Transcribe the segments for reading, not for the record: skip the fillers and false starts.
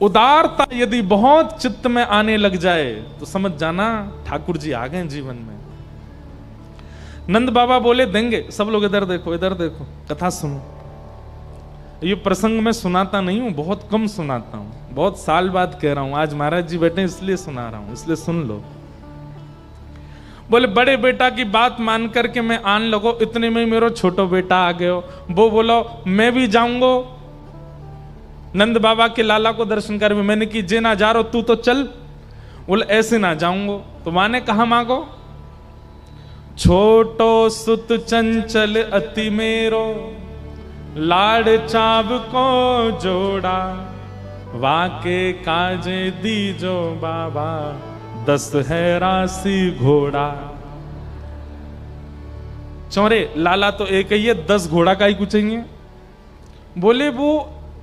उदारता यदि बहुत चित्त में आने लग जाए तो समझ जाना ठाकुर जी आ गए जीवन में। नंद बाबा बोले देंगे। सब लोग इधर देखो, कथा सुनो। ये प्रसंग मैं सुनाता नहीं हूं, बहुत कम सुनाता हूं, बहुत साल बाद कह रहा हूं। आज महाराज जी बैठे इसलिए सुना रहा हूं, इसलिए सुन लो। बोले बड़े बेटा की बात मान करके मैं आन लगो, इतने में मेरा छोटो बेटा आ गयो। वो बोलो मैं भी जाऊंगो नंद बाबा के लाला को दर्शन कर। मैंने की जे ना जा रो तू तो चल। बोले ऐसे ना जाऊंगो। तो माँ ने कहा मांगो, छोटो सुत चंचल अति मेरो, लाड चाव को जोड़ा, वाके काजे दीजो बाबा, 10 है राशि घोड़ा। चौरे लाला तो एक ही है, 10 घोड़ा का ही कुछ चाहिए। बोले वो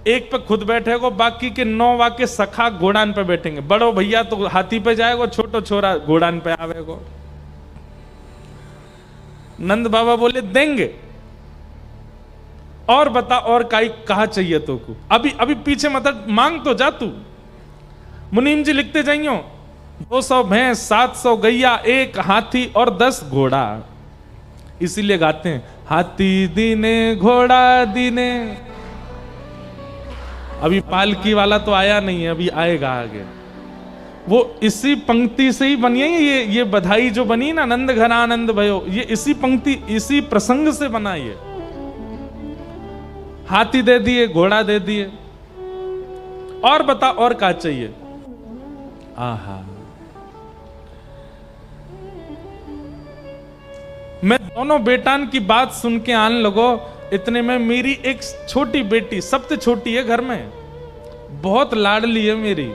एक पे खुद बैठेगो, बाकी के 9 वाके सखा घोड़ान पे बैठेंगे। बड़ो भैया तो हाथी पे जाएगो, छोटो छोरा घोड़ान पे आवेगो। नंद बाबा बोले देंगे। और बता और काई कहा चाहिए तो को? अभी पीछे मतलब मांग तो जा तू। मुनीम जी लिखते जाइयो, 200 भैंस, 700 गैया, 1 हाथी और 10 घोड़ा। इसीलिए गाते हैं हाथी दीने घोड़ा दीने। अभी पालकी वाला तो आया नहीं है, अभी आएगा आगे। वो इसी पंक्ति से ही बनी है। ये बधाई जो बनी ना, नंद घर आनंद भयो, ये इसी पंक्ति इसी प्रसंग से बना। ये हाथी दे दिए, घोड़ा दे दिए। और बता और क्या चाहिए? आहा, मैं दोनों बेटान की बात सुन के आने लगो। इतने में मेरी एक छोटी बेटी, सबसे छोटी है घर में, बहुत लाडली है मेरी,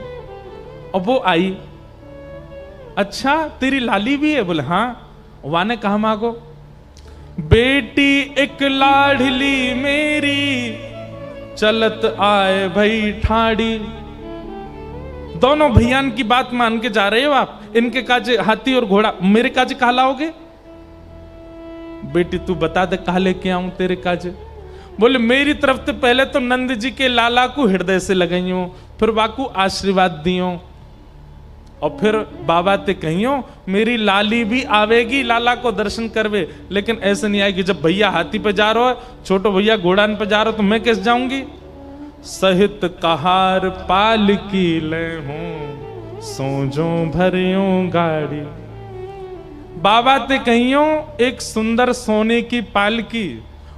और वो आई। अच्छा तेरी लाली भी है? बोले हाँ। वाने कहा मांगो, बेटी एक लाडली मेरी, चलत आए भई ठाड़ी। दोनों भैयान की बात मान के जा रहे हो आप। इनके काजे हाथी और घोड़ा, मेरे काजे कहा लाओगे? बेटी तू बता दे कहा लेके आऊं तेरे काजे। बोले मेरी तरफ से पहले तो नंद जी के लाला को हृदय से लगाइयो, फिर वाकू आशीर्वाद दियो, और फिर बाबा ते कहियो मेरी लाली भी आवेगी लाला को दर्शन करवे। लेकिन ऐसे नहीं आएगी। जब भैया हाथी पे जा रहा है, छोटो भैया घोड़ान पे जा रहा हो, तो मैं कैसे जाऊंगी? सहित कहार पालकी ले हूं, सोजो भरियो गाड़ी। बाबा ते कहियो एक सुंदर सोने की पालकी,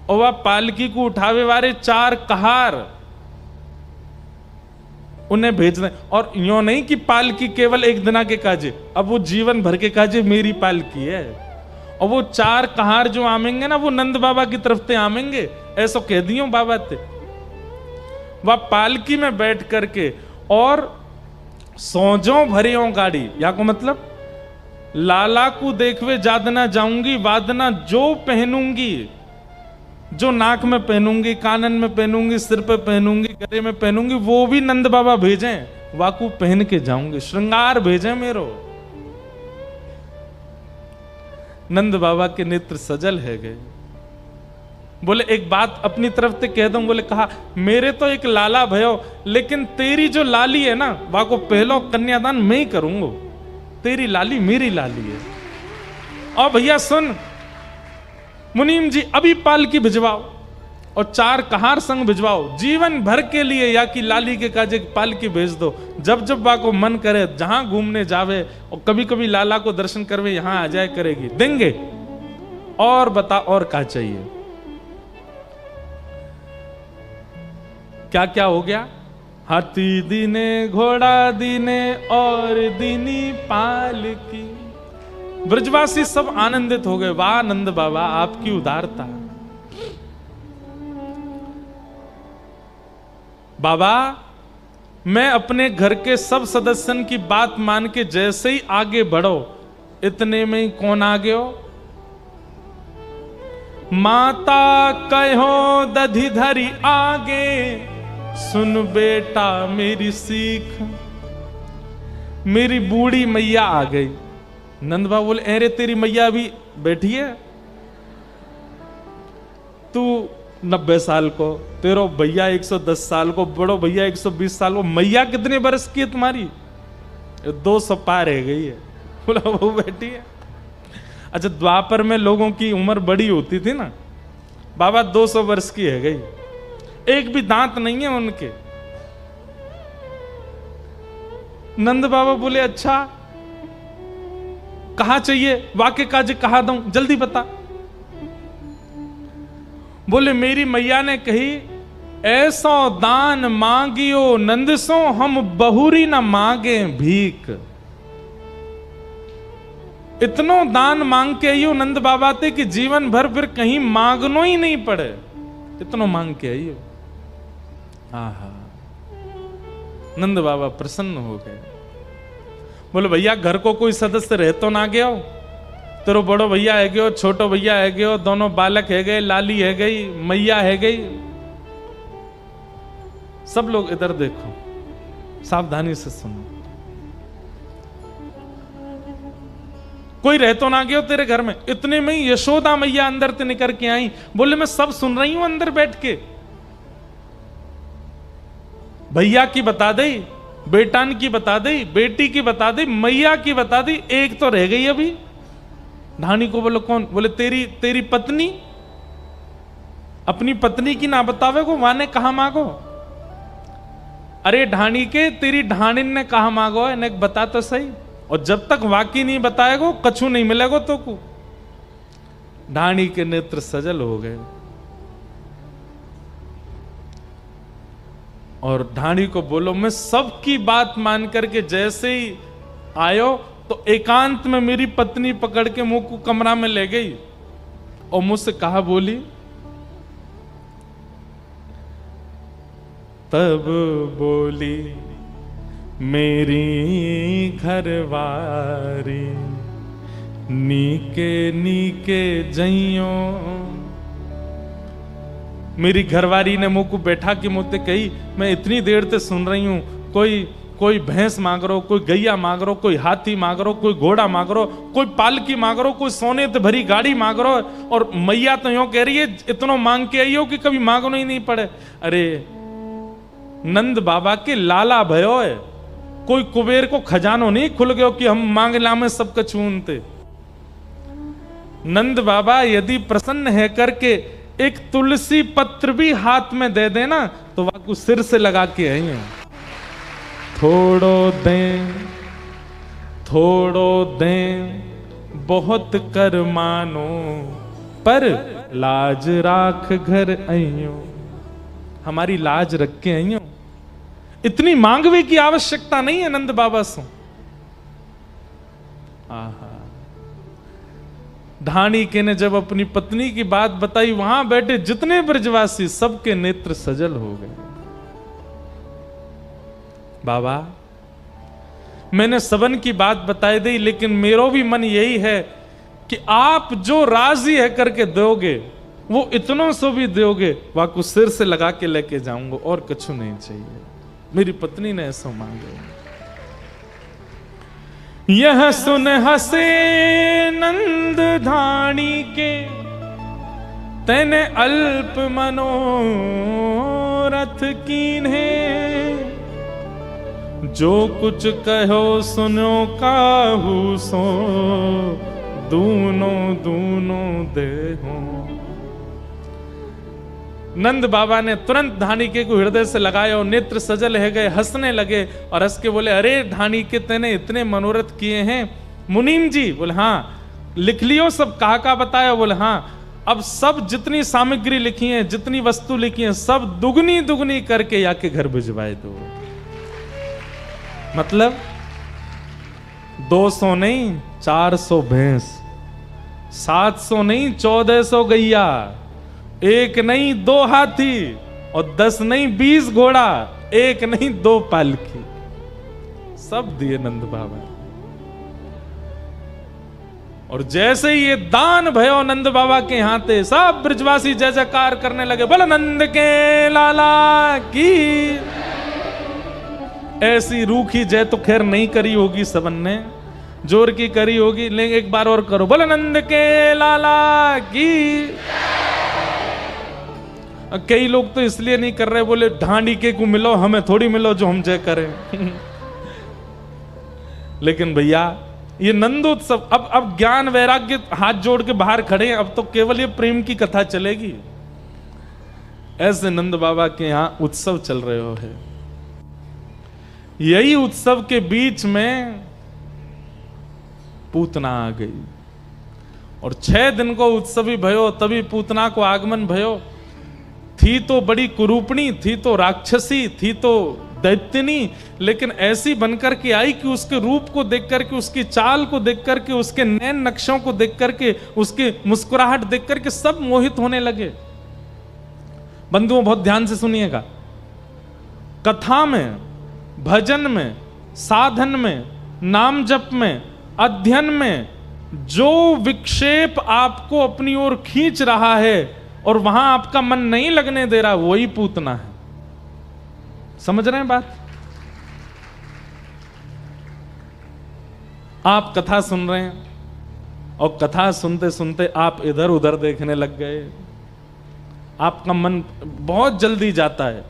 और वह पालकी को उठावे वाले 4 कहार उन्हें भेज दें। और यो नहीं कि पालकी केवल एक दिना के काजे, अब वो जीवन भर के काजे मेरी पालकी है। और वो 4 कहार जो आमेंगे ना, वो नंद बाबा की तरफ से आमेंगे, ऐसा कह दियो बाबा ते। वह पालकी में बैठ करके और सोजो भरियो गाड़ी, या को मतलब लाला को देखवे जादना जाऊंगी, वादना जो पहनूंगी, जो नाक में पहनूंगी, कानन में पहनूंगी, सिर पे पहनूंगी, गले में पहनूंगी, वो भी नंद बाबा भेजें, वाकू पहन के जाऊंगी। श्रृंगार भेजें मेरो। नंद बाबा के नेत्र सजल है गए। बोले एक बात अपनी तरफ से कह दूं। बोले कहा मेरे तो एक लाला भयो, लेकिन तेरी जो लाली है ना, वाको पहलो कन्यादान मैं ही करूंगा। तेरी लाली मेरी लाली है। और भैया सुन, मुनीम जी अभी पालकी भिजवाओ और 4 कहार संग भिजवाओ, जीवन भर के लिए या कि लाली के काजे पालकी भेज दो। जब जब बा को मन करे, जहां घूमने जावे और कभी कभी लाला को दर्शन करवे, यहां आ जाए करेगी। देंगे। और बता और क्या चाहिए? क्या क्या हो गया? हाथी दीने घोड़ा दीने और दीनी पालकी। ब्रजवासी सब आनंदित हो गए। वाह नंद बाबा आपकी उदारता। बाबा मैं अपने घर के सब सदस्यों की बात मान के जैसे ही आगे बढ़ो, इतने में ही कौन आ गयो? माता कहो दधि धरी आगे, सुन बेटा मेरी सीख। मेरी बूढ़ी मैया आ गई। नंद बाबा बोले अरे तेरी मैया अभी बैठी है, तू 90 साल को, तेरो भैया 110 साल को, बड़ो भैया 120 साल को, मैया कितने बरस की है तुम्हारी? 200 पार रह गई है। बोला वो बेटी है। अच्छा, द्वापर में लोगों की उम्र बड़ी होती थी ना, बाबा 200 वर्ष की है गई, एक भी दांत नहीं है उनके। नंद बाबा बोले अच्छा कहा चाहिए, वाक्य काज कहा दूं, जल्दी बता। बोले मेरी मैया ने कही, ऐसो दान मांगियो नंद सो, हम बहुरी न मांगे भीख। इतनो दान मांग के आइयो नंद बाबा ते कि जीवन भर फिर कहीं मांगनो ही नहीं पड़े, इतनो मांग के आइयो। आहा, नंद बाबा प्रसन्न हो गए। बोले भैया घर को कोई सदस्य रह तो ना गया, तेरो बड़ो भैया है गयो, छोटो भैया है गयो, दोनों बालक है गए, लाली है गई, मैया है गई, सब लोग इधर देखो, सावधानी से सुनो। कोई रह तो ना गयो तेरे घर में। इतने में ही यशोदा मैया अंदर से निकल के आई। बोले मैं सब सुन रही हूं अंदर बैठ के। भैया की बता दे, बेटान की बता दे, बेटी की बता दे, मैया की बता दी, एक तो रह गई अभी। ढाणी को बोलो कौन? बोले तेरी पत्नी। अपनी पत्नी की ना बतावे को, माने कहा मांगो। अरे ढाणी के, तेरी ढाणिन ने कहा मांगो है, इन्हें बता तो सही। और जब तक वाकई नहीं बताएगो कछु नहीं मिलेगो तो को। ढाणी के नेत्र सजल हो गए और ढाणी को बोलो मैं सबकी बात मान करके जैसे ही आयो तो एकांत में मेरी पत्नी पकड़ के मुंह को कमरा में ले गई और मुझसे कहा बोली, तब बोली मेरी घरवारी नीके नीके जइयो। मेरी घरवारी ने मुंह को बैठा के मुझसे कही, मैं इतनी देर से सुन रही हूं, कोई भैंस मांग रो, कोई गैया मांग रो, कोई हाथी मांग रो, कोई घोड़ा मांग रो, कोई पालकी मांग रो, कोई सोने से भरी गाड़ी मांग रो, और मैया तो यूं कह रही है इतना मांग के आई हो कि कभी मांगना ही नहीं पड़े। अरे नंद बाबा के लाला भयो है, कोई कुबेर को खजानो नहीं खुल गयो कि हम मांग ला में सबका चूनते। नंद बाबा यदि प्रसन्न है करके एक तुलसी पत्र भी हाथ में दे देना तो वाकु सिर से लगा के आई है। थोड़ो दें बहुत कर मानो, पर लाज राख घर आइयो। हमारी लाज रख के आइयो, इतनी मांगवे की आवश्यकता नहीं है नंद बाबा से। आहा, ढाणी के ने जब अपनी पत्नी की बात बताई, वहां बैठे जितने ब्रजवासी सबके नेत्र सजल हो गए। बाबा मैंने सबन की बात बताई दी, लेकिन मेरो भी मन यही है कि आप जो राजी है करके दोगे वो इतनों से भी दोगे, वाकु सिर से लगा के लेके जाऊंगा और कुछ नहीं चाहिए। मेरी पत्नी ने ऐसा मांगे। यह सुन हसे नंद ढाणी के, तेने अल्प मनोरथ कीन्हे। जो कुछ कहो सुनो काहू सो, दूनो देहो। नंद बाबा ने तुरंत ढाणी के को हृदय से लगाया और नेत्र सजल है गए, हंसने लगे और हंस के बोले, अरे ढाणी के तेने इतने मनोरथ किए हैं मुनीम जी? बोले हाँ। लिख लियो सब? कहा का बताया? बोले हाँ। अब सब जितनी सामग्री लिखी है, जितनी वस्तु लिखी है, सब दुगनी करके या के घर भिजवाए दो। मतलब 200 नहीं 400 भैंस, 700 नहीं 1400 गैया, 1 नहीं 2 हाथी, और 10 नहीं 20 घोड़ा, 1 नहीं 2 पालकी, सब दिए नंद बाबा। और जैसे ही ये दान भयो नंद बाबा के यहाँ थे, सब ब्रजवासी जय जयकार करने लगे, बोला नंद के लाला की। ऐसी रूखी जय तो खैर नहीं करी होगी सबन ने, जोर की करी होगी, लेकिन एक बार और करो, बोला नंद के लाला की। कई लोग तो इसलिए नहीं कर रहे, बोले ढांडी के को मिलो, हमें थोड़ी मिलो जो हम जय करें। लेकिन भैया ये नंदोत्सव, अब ज्ञान वैराग्य हाथ जोड़ के बाहर खड़े हैं, अब तो केवल ये प्रेम की कथा चलेगी। ऐसे नंद बाबा के यहां उत्सव चल रहे हो है। यही उत्सव के बीच में पूतना आ गई और 6 दिन को उत्सवी भयो, तभी पूतना को आगमन भयो। थी तो बड़ी कुरूपणी, थी तो राक्षसी, थी तो दैत्यनी, लेकिन ऐसी बनकर के आई कि उसके रूप को देख करके, उसकी चाल को देख करके, उसके नैन नक्शों को देख करके, उसकी मुस्कुराहट देख करके सब मोहित होने लगे। बंधुओं बहुत ध्यान से सुनिएगा, कथा में, भजन में, साधन में, नाम जप में, अध्ययन में जो विक्षेप आपको अपनी ओर खींच रहा है और वहां आपका मन नहीं लगने दे रहा, वही पूतना है। समझ रहे हैं बात? आप कथा सुन रहे हैं और कथा सुनते सुनते आप इधर उधर देखने लग गए, आपका मन बहुत जल्दी जाता है।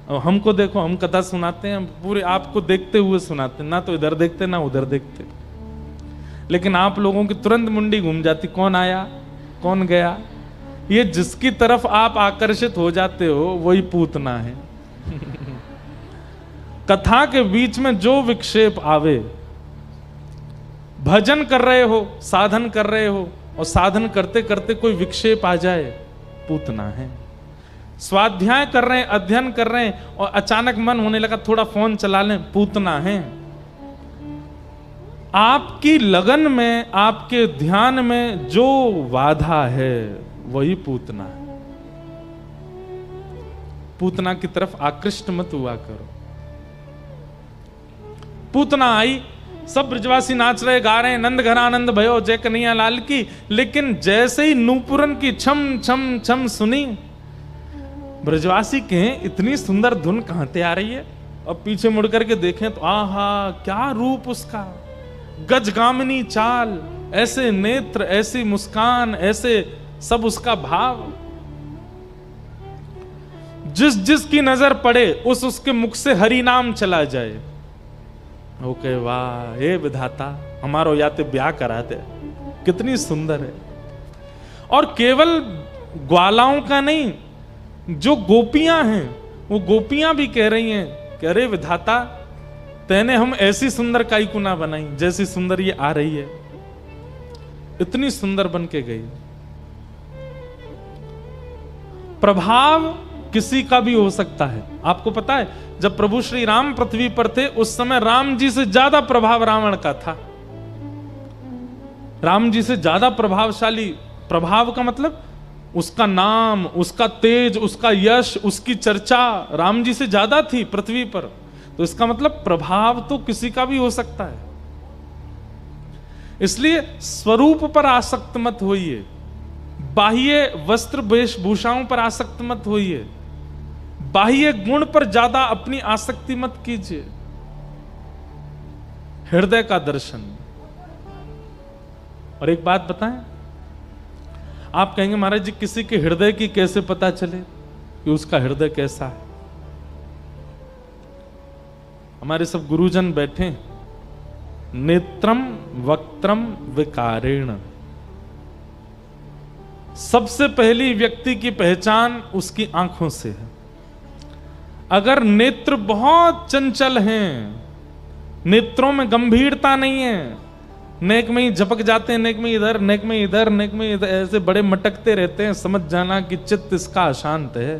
और हमको देखो, हम कथा सुनाते हैं, पूरे आपको देखते हुए सुनाते हैं, ना तो इधर देखते ना उधर देखते। लेकिन आप लोगों की तुरंत मुंडी घूम जाती, कौन आया कौन गया। ये जिसकी तरफ आप आकर्षित हो जाते हो वही पूतना है। कथा के बीच में जो विक्षेप आवे, भजन कर रहे हो, साधन कर रहे हो और साधन करते करते कोई विक्षेप आ जाए, पूतना है। स्वाध्याय कर रहे हैं, अध्ययन कर रहे हैं और अचानक मन होने लगा थोड़ा फोन चला लें, पूतना है। आपकी लगन में, आपके ध्यान में जो बाधा है वही पूतना है। पूतना की तरफ आकृष्ट मत हुआ करो। पूतना आई, सब ब्रजवासी नाच रहे, गा रहे हैं, नंद घर आनंद भयो जय कन्हैया लाल की। लेकिन जैसे ही नूपुरन की छम छम छम सुनी, ब्रजवासी कहें इतनी सुंदर धुन कहां से आ रही है। और पीछे मुड़ करके देखें तो आहा क्या रूप उसका, गजगामिनी चाल, ऐसे नेत्र, ऐसी मुस्कान, ऐसे सब उसका भाव। जिस जिस की नजर पड़े उसके मुख से हरि नाम चला जाए। ओके, वाह हे विधाता, हमारो याते ब्याह कराते, कितनी सुंदर है। और केवल ग्वालाओं का नहीं, जो गोपियां हैं वो गोपियां भी कह रही हैं कि अरे विधाता, तैने हम ऐसी सुंदर काई को ना बनाई जैसी सुंदर ये आ रही है। इतनी सुंदर बन के गई। प्रभाव किसी का भी हो सकता है। आपको पता है जब प्रभु श्री राम पृथ्वी पर थे उस समय राम जी से ज्यादा प्रभाव रावण का था। राम जी से ज्यादा प्रभावशाली, प्रभाव का मतलब उसका नाम, उसका तेज, उसका यश, उसकी चर्चा राम जी से ज्यादा थी पृथ्वी पर। तो इसका मतलब प्रभाव तो किसी का भी हो सकता है। इसलिए स्वरूप पर आसक्त मत होइए, बाह्य वस्त्र वेशभूषाओं पर आसक्त मत होइए, बाह्य गुण पर ज्यादा अपनी आसक्ति मत कीजिए। हृदय का दर्शन। और एक बात बताएं, आप कहेंगे महाराज जी किसी के हृदय की कैसे पता चले कि उसका हृदय कैसा है। हमारे सब गुरुजन बैठे, नेत्रम वक्त्रम विकारेण। सबसे पहली व्यक्ति की पहचान उसकी आंखों से है। अगर नेत्र बहुत चंचल हैं, नेत्रों में गंभीरता नहीं है, नेक में ही झपक जाते हैं, नेक में इधर, नेक में इधर, नेक में इधर, ऐसे बड़े मटकते रहते हैं, समझ जाना कि चित्त इसका अशांत है।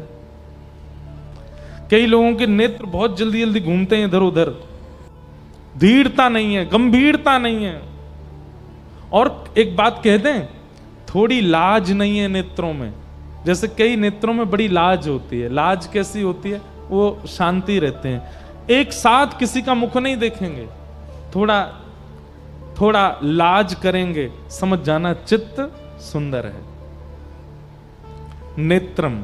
कई लोगों के नेत्र बहुत जल्दी जल्दी घूमते हैं इधर उधर, धीरता नहीं है, गंभीरता नहीं है। और एक बात कह दें, थोड़ी लाज नहीं है नेत्रों में। जैसे कई नेत्रों में बड़ी लाज होती है। लाज कैसी होती है? वो शांति रहते हैं, एक साथ किसी का मुख नहीं देखेंगे, थोड़ा थोड़ा लाज करेंगे, समझ जाना चित्त सुंदर है। नेत्रम।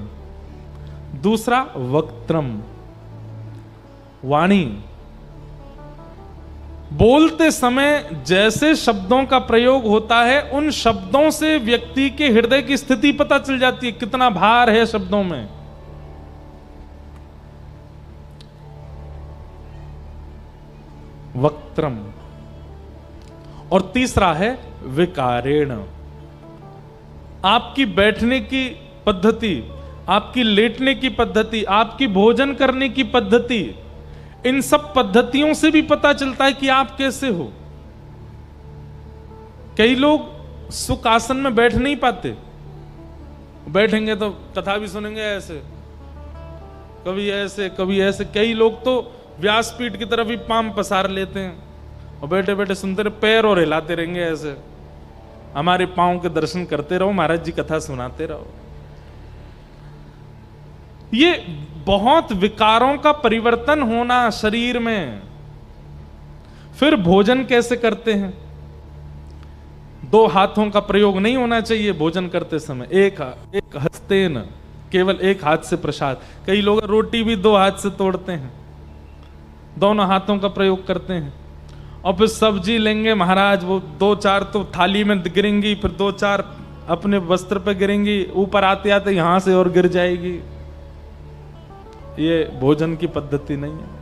दूसरा वक्त्रम, वाणी। बोलते समय जैसे शब्दों का प्रयोग होता है, उन शब्दों से व्यक्ति के हृदय की स्थिति पता चल जाती है, कितना भार है शब्दों में, वक्त्रम, और तीसरा है विकारेण। आपकी बैठने की पद्धति, आपकी लेटने की पद्धति, आपकी भोजन करने की पद्धति, इन सब पद्धतियों से भी पता चलता है कि आप कैसे हो। कई लोग सुख आसन में बैठ नहीं पाते, बैठेंगे तो कथा भी सुनेंगे ऐसे, कभी ऐसे कभी ऐसे। कई लोग तो व्यासपीठ की तरफ ही पांव पसार लेते हैं और बैठे बैठे सुनते रहे, पैर और हिलाते रहेंगे ऐसे। हमारे पांव के दर्शन करते रहो, महाराज जी कथा सुनाते रहो। ये बहुत विकारों का परिवर्तन होना शरीर में। फिर भोजन कैसे करते हैं? 2 हाथों का प्रयोग नहीं होना चाहिए भोजन करते समय। एक हस्तेन, केवल एक हाथ से प्रसाद। कई लोग रोटी भी 2 हाथ से तोड़ते हैं, दोनों हाथों का प्रयोग करते हैं। और फिर सब्जी लेंगे महाराज, वो 2-4 तो थाली में गिरेंगी, फिर 2-4 अपने वस्त्र पे गिरेंगी, ऊपर आते आते यहां से और गिर जाएगी। ये भोजन की पद्धति नहीं है।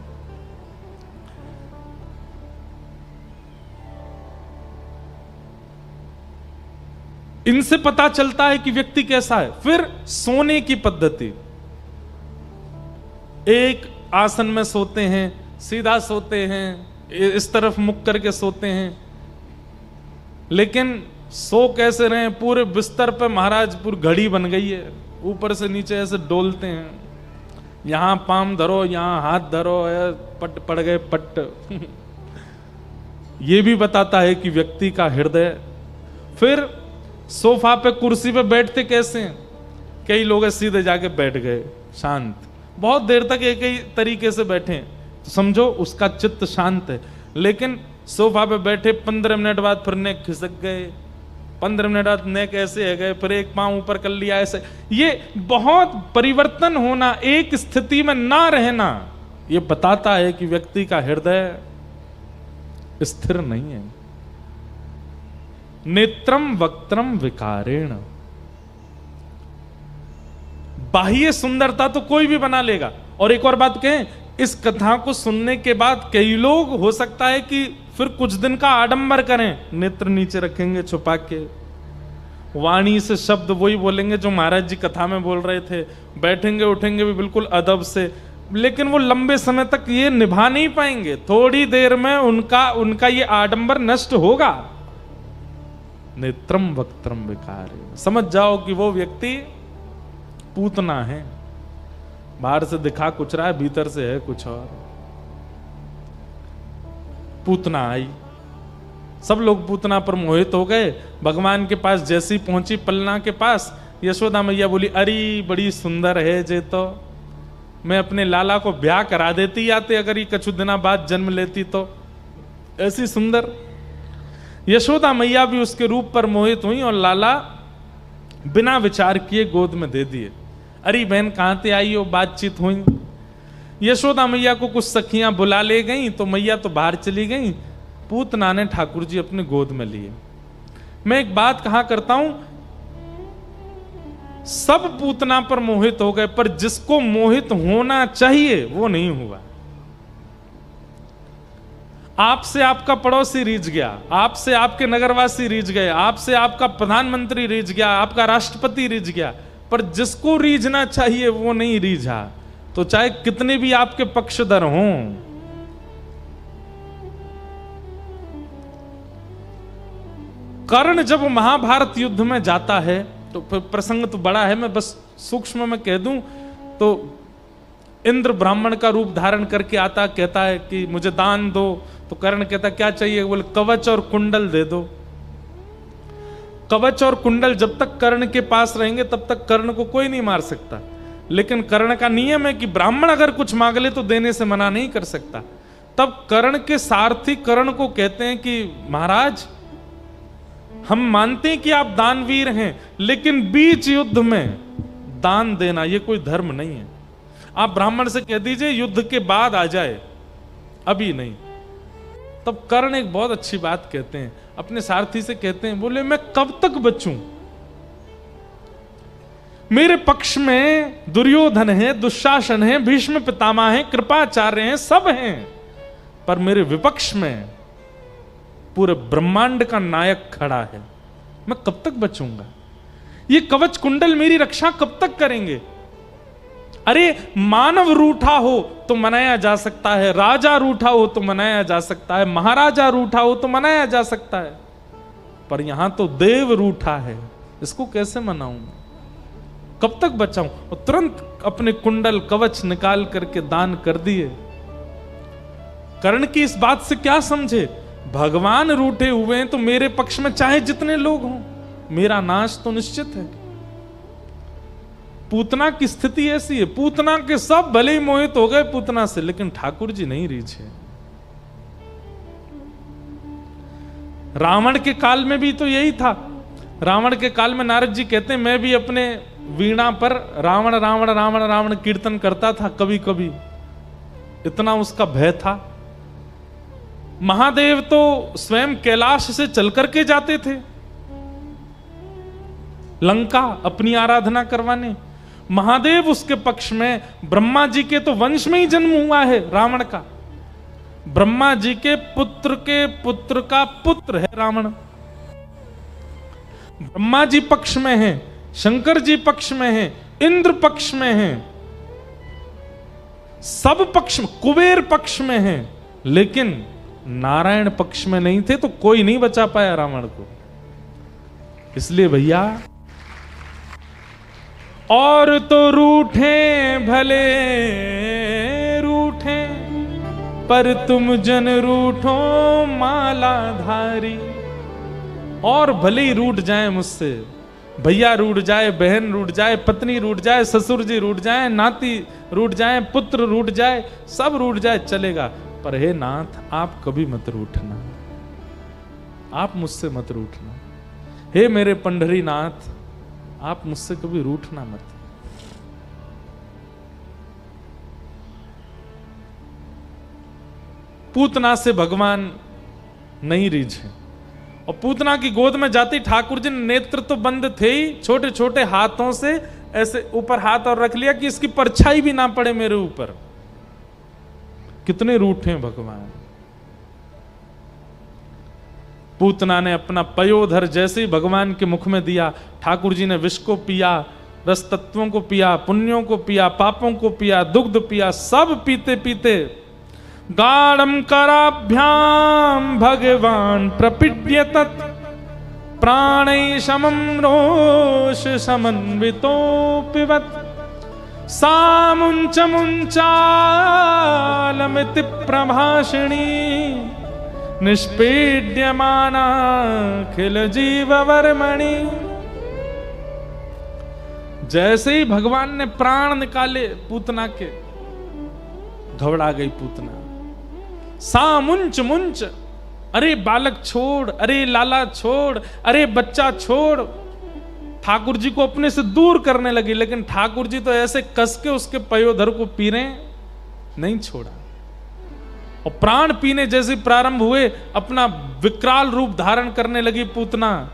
इनसे पता चलता है कि व्यक्ति कैसा है। फिर सोने की पद्धति, एक आसन में सोते हैं, सीधा सोते हैं, इस तरफ मुख करके सोते हैं, लेकिन सो कैसे रहे? पूरे बिस्तर पे महाराज पूरी घड़ी बन गई है, ऊपर से नीचे ऐसे डोलते हैं, यहां पाम धरो, यहां हाथ धरो, पट पड़ गए पट। ये भी बताता है कि व्यक्ति का हृदय। फिर सोफा पे कुर्सी पे बैठते कैसे हैं? कई लोग सीधे जाके बैठ गए शांत, बहुत देर तक एक ही तरीके से बैठे, तो समझो उसका चित्त शांत है। लेकिन सोफा पे बैठे 15 मिनट बाद फिर नेक खिसक गए, 15 मिनट बाद नेक ऐसे है गए, फिर एक पांव ऊपर कर लिया ऐसे। ये बहुत परिवर्तन होना, एक स्थिति में ना रहना, ये बताता है कि व्यक्ति का हृदय स्थिर नहीं है। नेत्रम वक्त्रम विकारेण। बाह्य सुंदरता तो कोई भी बना लेगा। और एक और बात कहें, इस कथा को सुनने के बाद कई लोग हो सकता है कि फिर कुछ दिन का आडंबर करें, नेत्र नीचे रखेंगे छुपा के, वाणी से शब्द वही बोलेंगे जो महाराज जी कथा में बोल रहे थे, बैठेंगे उठेंगे भी बिल्कुल अदब से, लेकिन वो लंबे समय तक ये निभा नहीं पाएंगे। थोड़ी देर में उनका ये आडंबर नष्ट होगा। नेत्रम वक्त्रम विकारेण। समझ जाओ कि वो व्यक्ति पूतना है, बाहर से दिखा कुछ रहा है, भीतर से है कुछ और। पूतना आई, सब लोग पूतना पर मोहित हो गए। भगवान के पास जैसी पहुंची पलना के पास, यशोदा मैया बोली, अरे बड़ी सुंदर है जे, तो मैं अपने लाला को ब्याह करा देती आते, अगर ये कुछ दिनों बाद जन्म लेती तो, ऐसी सुंदर। यशोदा मैया भी उसके रूप पर मोहित हुई और लाला बिना विचार किए गोद में दे दिए। अरे बहन कहाँ से आई हो, बातचीत हुई। यशोदा मैया को कुछ सखियां बुला ले गई, तो मैया तो बाहर चली गई, पूतना ने ठाकुर जी अपने गोद में लिए। मैं एक बात कहा करता हूं, सब पूतना पर मोहित हो गए, पर जिसको मोहित होना चाहिए वो नहीं हुआ। आपसे आपका पड़ोसी रीझ गया, आपसे आपके नगरवासी रीझ गए, आपसे आपका प्रधानमंत्री रीझ गया, आपका राष्ट्रपति रीझ गया, पर जिसको रीझना चाहिए वो नहीं रीझा, तो चाहे कितने भी आपके पक्षधर हों। कर्ण जब महाभारत युद्ध में जाता है, तो प्रसंग तो बड़ा है, मैं बस सूक्ष्म में कह दूं तो इंद्र ब्राह्मण का रूप धारण करके आता, कहता है कि मुझे दान दो। तो कर्ण कहता क्या चाहिए? बोले कवच और कुंडल दे दो। कवच और कुंडल जब तक कर्ण के पास रहेंगे तब तक कर्ण को कोई नहीं मार सकता, लेकिन कर्ण का नियम है कि ब्राह्मण अगर कुछ मांग ले तो देने से मना नहीं कर सकता। तब कर्ण के सारथी कर्ण को कहते हैं कि महाराज, हम मानते हैं कि आप दानवीर हैं, लेकिन बीच युद्ध में दान देना ये कोई धर्म नहीं है। आप ब्राह्मण से कह दीजिए युद्ध के बाद आ जाए, अभी नहीं। तब कर्ण एक बहुत अच्छी बात कहते हैं, अपने सारथी से कहते हैं, बोले मैं कब तक बचूं? मेरे पक्ष में दुर्योधन है, दुशासन है, भीष्म पितामह है, कृपाचार्य हैं, सब हैं। पर मेरे विपक्ष में पूरे ब्रह्मांड का नायक खड़ा है। मैं कब तक बचूंगा? ये कवच कुंडल मेरी रक्षा कब तक करेंगे? अरे मानव रूठा हो तो मनाया जा सकता है, राजा रूठा हो तो मनाया जा सकता है, महाराजा रूठा हो तो मनाया जा सकता है, पर यहां तो देव रूठा है, इसको कैसे मनाऊं? कब तक बचाऊं? और तुरंत अपने कुंडल कवच निकाल करके दान कर दिए। कर्ण की इस बात से क्या समझे? भगवान रूठे हुए हैं तो मेरे पक्ष में चाहे जितने लोग हों, मेरा नाश तो निश्चित है। पूतना की स्थिति ऐसी है, पूतना के सब भले ही मोहित हो गए पूतना से, लेकिन ठाकुर जी नहीं रीझे। रावण के काल में भी तो यही था। रावण के काल में नारद जी कहते हैं, मैं भी अपने वीणा पर रावण रावण रावण रावण कीर्तन करता था कभी कभी, इतना उसका भय था। महादेव तो स्वयं कैलाश से चल करके जाते थे लंका अपनी आराधना करवाने। महादेव उसके पक्ष में, ब्रह्मा जी के तो वंश में ही जन्म हुआ है रावण का, ब्रह्मा जी के पुत्र का पुत्र है रावण। ब्रह्मा जी पक्ष में है, शंकर जी पक्ष में है, इंद्र पक्ष में है, सब पक्ष में, कुबेर पक्ष में है, लेकिन नारायण पक्ष में नहीं थे, तो कोई नहीं बचा पाया रावण को। इसलिए भैया, और तो रूठे भले रूठे, पर तुम जन रूठो मालाधारी। और भले ही रूठ जाए मुझसे, भैया रूठ जाए, बहन रूठ जाए, पत्नी रूठ जाए, ससुर जी रूठ जाए, नाती रूठ जाए, पुत्र रूठ जाए, सब रूठ जाए चलेगा, पर हे नाथ आप कभी मत रूठना, आप मुझसे मत रूठना। हे मेरे पंढरी नाथ, आप मुझसे कभी रूठना मत। पूतना से भगवान नहीं रीझे, और पूतना की गोद में जाती ठाकुर जी, नेत्र तो बंद थे ही, छोटे छोटे हाथों से ऐसे ऊपर हाथ और रख लिया कि इसकी परछाई भी ना पड़े मेरे ऊपर। कितने रूठे हैं भगवान। पूतना ने अपना पयोधर जैसे ही भगवान के मुख में दिया, ठाकुर जी ने विष को पिया, रस तत्वों को पिया, पुण्यों को पिया, पापों को पिया, दुग्ध पिया, सब पीते पीते गाढ़ं कराभ्याम भगवान प्रपीड्य तत् प्राणै समं रोष समन्वितो पिबत् सामुंच मुंचालमिति प्रभाषिणी निष्पीड्यमाना खिल जीववर्मणि। जैसे ही भगवान ने प्राण निकाले पूतना के, घबरा गई पूतना। सामुंच मुंच, अरे बालक छोड़, अरे लाला छोड़, अरे बच्चा छोड़, ठाकुर जी को अपने से दूर करने लगी। लेकिन ठाकुर जी तो ऐसे कस के उसके पयोधर को पी रहे, नहीं छोड़ा। और प्राण पीने जैसे प्रारंभ हुए, अपना विकराल रूप धारण करने लगी पूतना,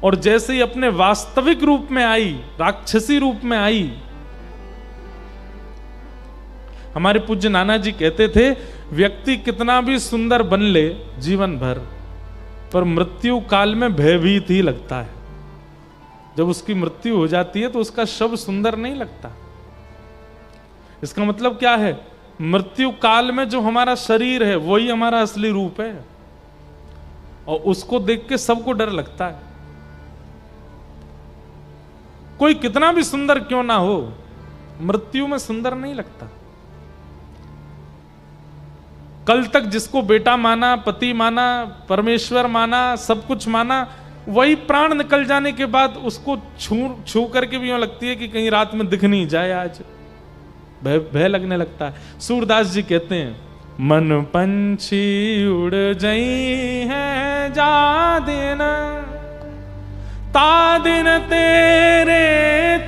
और जैसे ही अपने वास्तविक रूप में आई, राक्षसी रूप में आई। हमारे पूज्य नाना जी कहते थे, व्यक्ति कितना भी सुंदर बन ले जीवन भर, पर मृत्यु काल में भयभीत ही लगता है। जब उसकी मृत्यु हो जाती है तो उसका शव सुंदर नहीं लगता। इसका मतलब क्या है? मृत्यु काल में जो हमारा शरीर है वही हमारा असली रूप है, और उसको देख के सबको डर लगता है। कोई कितना भी सुंदर क्यों ना हो, मृत्यु में सुंदर नहीं लगता। कल तक जिसको बेटा माना, पति माना, परमेश्वर माना, सब कुछ माना, वही प्राण निकल जाने के बाद उसको छू करके भी यूं लगती है कि कहीं रात में दिख नहीं जाए, आज भय लगने लगता है। सूरदास जी कहते हैं, मन पंछी उड़ जई है जा दिन, ता दिन तेरे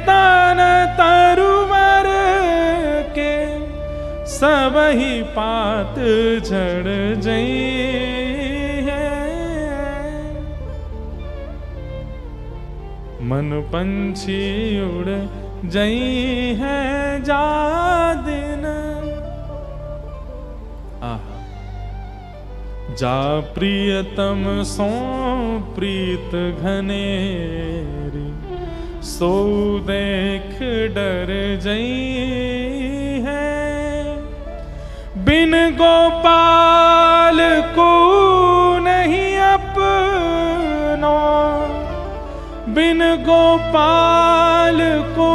तन तरुवर के, सब ही पात झड़ जई है। मन पंछी उड़ जई है जा दिन। आहा, जा प्रियतम सो प्रीत घनेरी, सो देख डर जई है। बिन गोपाल को नहीं अपनो, बिन गोपाल को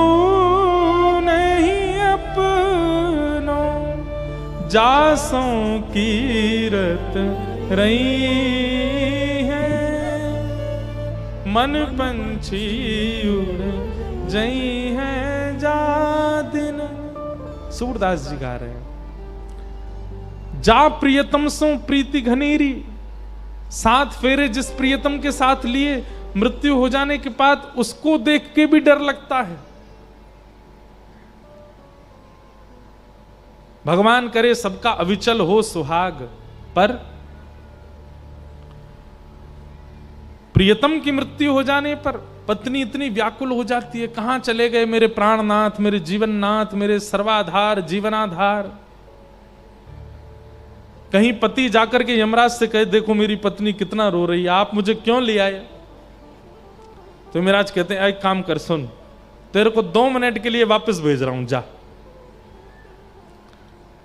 नहीं अपनो, जासों कीरत रही है। मन पंछी उड़ जई है जा दिन। सूरदास जी गा रहे हैं, जा प्रियतम सो प्रीति घनेरी, 7 फेरे जिस प्रियतम के साथ लिए, मृत्यु हो जाने के बाद उसको देख के भी डर लगता है। भगवान करे सबका अविचल हो सुहाग, पर प्रियतम की मृत्यु हो जाने पर पत्नी इतनी व्याकुल हो जाती है, कहां चले गए मेरे प्राणनाथ, मेरे जीवननाथ, मेरे सर्वाधार जीवनाधार। कहीं पति जाकर के यमराज से कहे देखो मेरी पत्नी कितना रो रही है, आप मुझे क्यों ले आए? तो यमराज कहते हैं एक काम कर, सुन तेरे को 2 मिनट के लिए वापस भेज रहा हूं, जा।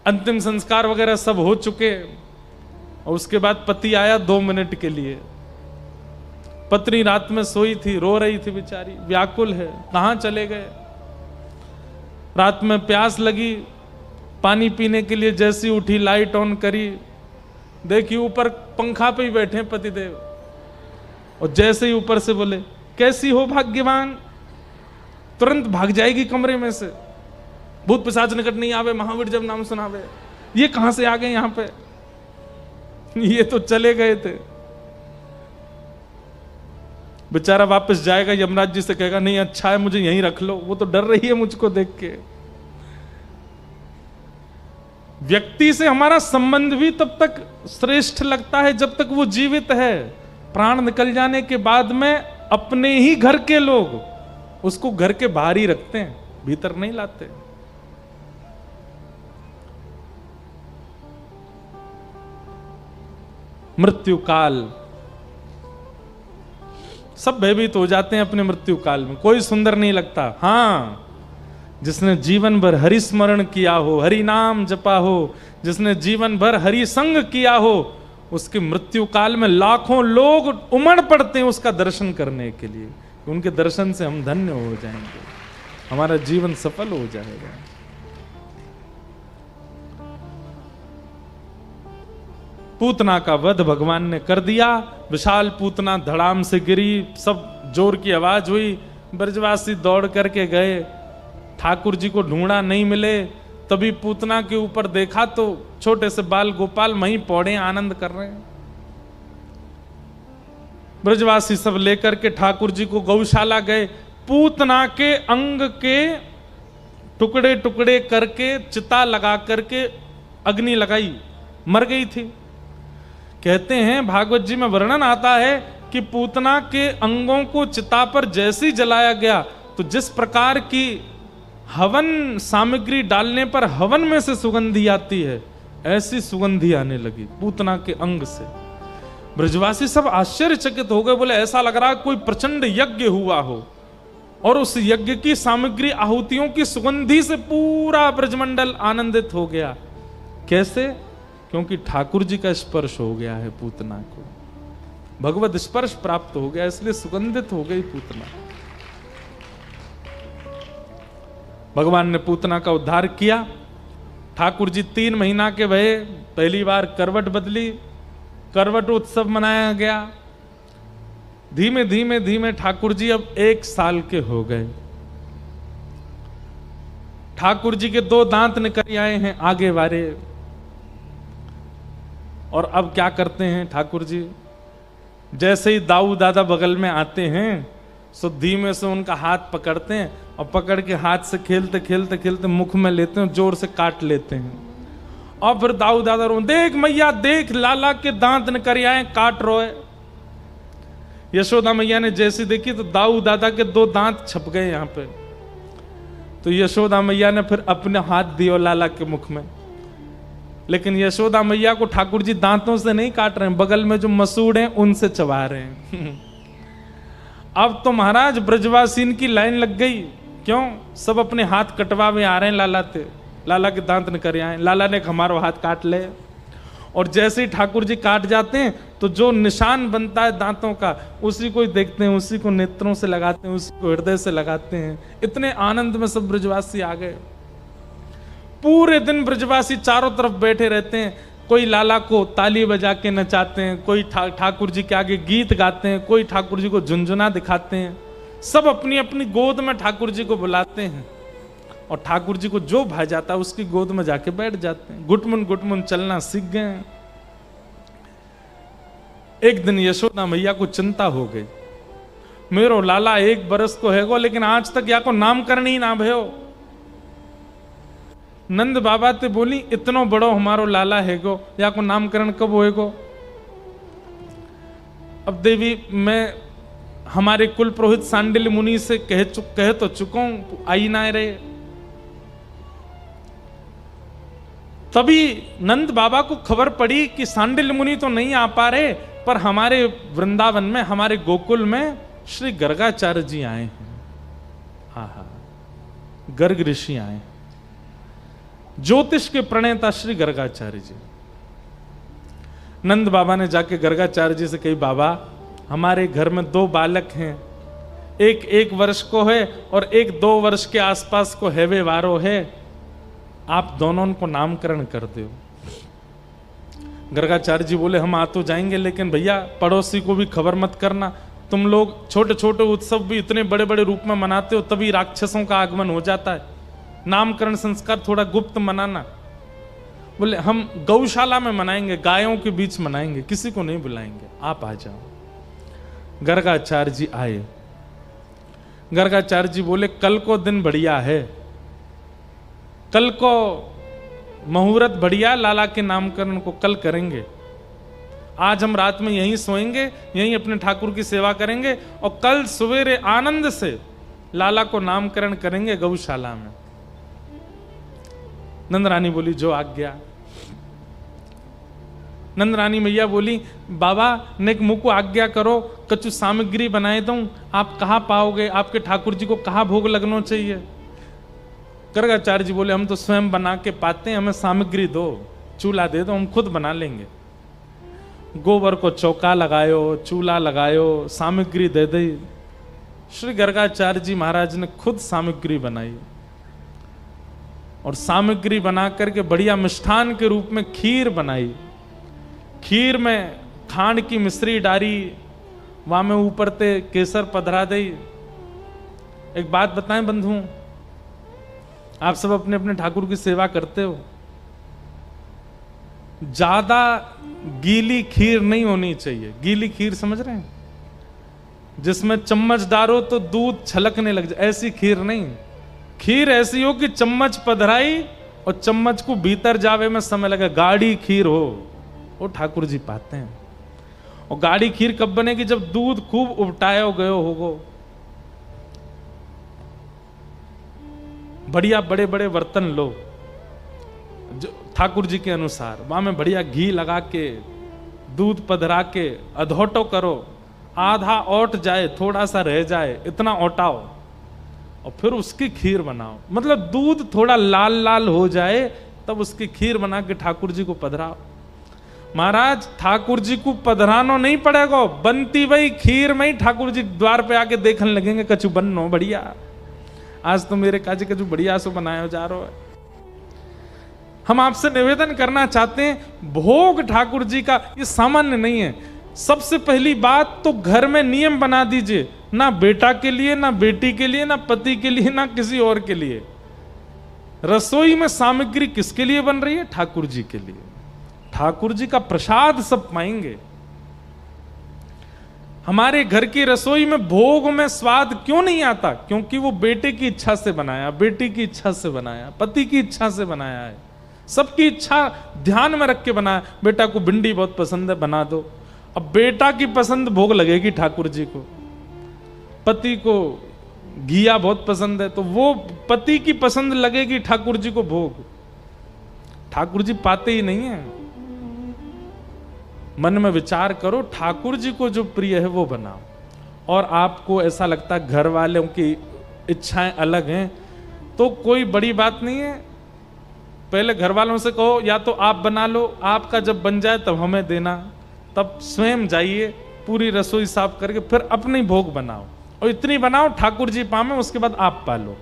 अंतिम संस्कार वगैरह सब हो चुके और उसके बाद पति आया 2 मिनट के लिए। पत्नी रात में सोई थी, रो रही थी बेचारी, व्याकुल है, कहां चले गए? रात में प्यास लगी, पानी पीने के लिए जैसी उठी, लाइट ऑन करी, देखी ऊपर पंखा पे ही बैठे पतिदेव, और जैसे ही ऊपर से बोले कैसी हो भाग्यवान, तुरंत भाग जाएगी कमरे में से, भूत पिशाच निकट नहीं आवे, महावीर जब नाम सुनावे। ये कहां से आ गए यहां पे? ये तो चले गए थे। बेचारा वापस जाएगा, यमराज जी से कहेगा नहीं अच्छा है मुझे यहीं रख लो, वो तो डर रही है मुझको देख के। व्यक्ति से हमारा संबंध भी तब तक श्रेष्ठ लगता है जब तक वो जीवित है। प्राण निकल जाने के बाद में अपने ही घर के लोग उसको घर के बाहर ही रखते हैं, भीतर नहीं लाते। मृत्यु काल, सब भयभीत हो जाते हैं अपने मृत्यु काल में, कोई सुंदर नहीं लगता। हां, जिसने जीवन भर हरि स्मरण किया हो, हरि नाम जपा हो, जिसने जीवन भर हरि संग किया हो, उसके मृत्यु काल में लाखों लोग उमड़ पड़ते हैं उसका दर्शन करने के लिए। उनके दर्शन से हम धन्य हो जाएंगे, हमारा जीवन सफल हो जाएगा। पूतना का वध भगवान ने कर दिया। विशाल पूतना धड़ाम से गिरी, सब जोर की आवाज हुई, ब्रजवासी दौड़ करके गए, ठाकुर जी को ढूंढा, नहीं मिले। तभी पूतना के ऊपर देखा तो छोटे से बाल गोपाल वहीं पौड़े आनंद कर रहे हैं। ब्रजवासी सब लेकर के ठाकुर जी को गौशाला गए, पूतना के अंग के टुकड़े टुकड़े करके चिता लगा करके अग्नि लगाई, मर गई थी। कहते हैं भागवत जी में वर्णन आता है कि पूतना के अंगों को चिता पर जैसे ही जलाया गया तो जिस प्रकार की हवन सामग्री डालने पर हवन में से सुगंधी आती है, ऐसी सुगंधी आने लगी पूतना के अंग से। ब्रजवासी सब आश्चर्यचकित हो गए, बोले ऐसा लग रहा है कोई प्रचंड यज्ञ हुआ हो, और उस यज्ञ की सामग्री आहुतियों की सुगंधी से पूरा ब्रजमंडल आनंदित हो गया। कैसे? क्योंकि ठाकुर जी का स्पर्श हो गया है पूतना को, भगवत स्पर्श प्राप्त हो गया, इसलिए सुगंधित हो गई पूतना। भगवान ने पूतना का उद्धार किया। ठाकुर जी 3 महीना के भये, पहली बार करवट बदली, करवट उत्सव मनाया गया। धीमे धीमे धीमे ठाकुर जी अब 1 साल के हो गए। ठाकुर जी के 2 दांत निकल आए हैं आगे वाले। और अब क्या करते हैं ठाकुर जी, जैसे ही दाऊ दादा बगल में आते हैं सो धीमे से उनका हाथ पकड़ते हैं और पकड़ के हाथ से खेलते खेलते खेलते मुख में लेते हैं, जोर से काट लेते हैं। और फिर दाऊ दादा रो, देख मैया देख, लाला के दांत निकल आए, काट रोए। यशोदा मैया ने जैसी देखी तो दाऊ दादा के 2 दांत छप गए यहाँ पे। तो यशोदा मैया ने फिर अपने हाथ दियो लाला के मुख में। लेकिन यशोदा मैया को ठाकुर जी दांतों से नहीं काट रहे हैं, बगल में जो मसूड़ हैं उनसे चबा रहे हैं। अब तो महाराज ब्रजवासीन की लाइन लग गई। क्यों? सब अपने हाथ कटवावे आ रहे हैं लाला थे, लाला के दांत न करे आए, लाला ने हमारा हाथ काट ले। और जैसे ही ठाकुर जी काट जाते हैं तो जो निशान बनता है दांतों का, उसी को ही देखते हैं, उसी को नेत्रों से लगाते हैं, उसी को हृदय से लगाते हैं। इतने आनंद में सब ब्रजवासी आ गए। पूरे दिन ब्रजवासी चारों तरफ बैठे रहते हैं। कोई लाला को ताली बजा के नचाते हैं, कोई ठाकुर जी के आगे गीत गाते हैं, कोई ठाकुर जी को झुनझुना दिखाते हैं। सब अपनी अपनी गोद में ठाकुर जी को बुलाते हैं और ठाकुर जी को जो भा जाता है उसकी गोद में जाके बैठ जाते हैं। गुटमुन चलना सीख गए। एक दिन यशोदा मैया को चिंता हो गई, मेरो लाला 1 बरस को हैगो लेकिन आज तक या को नामकरण ही ना भयो। नंद बाबा ते बोली, इतनो बड़ो हमारो लाला हैगो, या को नामकरण कब होएगो? अब देवी मैं हमारे कुल पुरोहित सांडिल्य मुनि से कह तो चुका हूं, आई ना रहे। तभी नंद बाबा को खबर पड़ी कि सांडिल्य मुनि तो नहीं आ पा रहे, पर हमारे वृंदावन में, हमारे गोकुल में श्री गर्गाचार्य जी आए हैं। आहा, गर्ग ऋषि आए हैं, ज्योतिष के प्रणेता श्री गर्गाचार्य जी। नंद बाबा ने जाके गर्गाचार्य जी से कही, बाबा हमारे घर में 2 बालक हैं, एक 1 वर्ष को है और एक 2 वर्ष के आसपास को हैवे वारो है, आप दोनों को नामकरण कर दो। गर्गाचार्य जी बोले, हम आ तो जाएंगे लेकिन भैया पड़ोसी को भी खबर मत करना। तुम लोग छोटे छोटे उत्सव भी इतने बड़े बड़े रूप में मनाते हो, तभी राक्षसों का आगमन हो जाता है। नामकरण संस्कार थोड़ा गुप्त मनाना। बोले हम गौशाला में मनाएंगे, गायों के बीच मनाएंगे, किसी को नहीं बुलाएंगे, आप आ जाओ। गर्गाचार्य जी आए। गर्गाचार्य जी बोले, कल को दिन बढ़िया है, कल को मुहूर्त बढ़िया, लाला के नामकरण को कल करेंगे। आज हम रात में यहीं सोएंगे, यहीं अपने ठाकुर की सेवा करेंगे और कल सवेरे आनंद से लाला को नामकरण करेंगे गौशाला में। नंदरानी बोली, जो आज्ञा। नंदरानी मैया बोली, बाबा नेक मुँह को आज्ञा करो, कछु सामग्री बनाए दूं, आप कहाँ पाओगे, आपके ठाकुर जी को कहाँ भोग लगना चाहिए? गर्गाचार्य जी बोले, हम तो स्वयं बना के पाते हैं, हमें सामग्री दो, चूल्हा दे दो, हम खुद बना लेंगे। गोबर को चौका लगायो, चूल्हा लगायो, सामग्री दे दी। श्री गर्गाचार्य जी महाराज ने खुद सामग्री बनाई और सामग्री बना करके बढ़िया मिष्ठान के रूप में खीर बनाई। खीर में खांड की मिश्री डाली, वहां में ऊपर ते केसर पधरा दी। एक बात बताएं बंधुओं, आप सब अपने अपने ठाकुर की सेवा करते हो, ज्यादा गीली खीर नहीं होनी चाहिए। गीली खीर समझ रहे हैं, जिसमें चम्मच डालो तो दूध छलकने लग जाए, ऐसी खीर नहीं। खीर ऐसी हो कि चम्मच पधराई और चम्मच को भीतर जावे में समय लगे, गाढ़ी खीर हो, वो ठाकुर जी पाते हैं। और गाढ़ी खीर कब बनेगी? जब दूध खूब उबटाया गयो होगो। बढ़िया बड़े बड़े बर्तन लो जो ठाकुर जी के अनुसार, वहां में बढ़िया घी लगा के, दूध पधरा के अधोटो करो, आधा ओट जाए, थोड़ा सा रह जाए, इतना ओटाओ और फिर उसकी खीर बनाओ। मतलब दूध थोड़ा लाल लाल हो जाए तब उसकी खीर बना के ठाकुर जी को पधराओ। महाराज ठाकुर जी को पधरानो नहीं पड़ेगा, बनती वही खीर में ही ठाकुर जी द्वार पे आके देखने लगेंगे, कछु बनो बढ़िया, आज तो मेरे काजी कछु बढ़िया सो बनाया जा रहा है। हम आपसे निवेदन करना चाहते हैं, भोग ठाकुर जी का ये सामान्य नहीं है। सबसे पहली बात तो घर में नियम बना दीजिए, ना बेटा के लिए, ना बेटी के लिए, ना पति के लिए, ना किसी और के लिए। रसोई में सामग्री किसके लिए बन रही है? ठाकुर जी के लिए। ठाकुर जी का प्रसाद सब पाएंगे। हमारे घर की रसोई में भोग में स्वाद क्यों नहीं आता? क्योंकि वो बेटे की इच्छा से बनाया, बेटी की इच्छा से बनाया, पति की इच्छा से बनाया है। सबकी इच्छा ध्यान में रख के बनाया। बेटा को भिंडी बहुत पसंद है, बना दो। अब बेटा की पसंद भोग लगेगी ठाकुर जी को, पति को घिया बहुत पसंद है तो वो पति की पसंद लगेगी ठाकुर जी को भोग। ठाकुर जी पाते ही नहीं है। मन में विचार करो, ठाकुर जी को जो प्रिय है वो बनाओ। और आपको ऐसा लगता है घर वालों की इच्छाएं अलग हैं, तो कोई बड़ी बात नहीं है। पहले घर वालों से कहो या तो आप बना लो, आपका जब बन जाए तब हमें देना, तब स्वयं जाइए पूरी रसोई साफ करके फिर अपनी भोग बनाओ, और इतनी बनाओ ठाकुर जी पावे, उसके बाद आप पालो,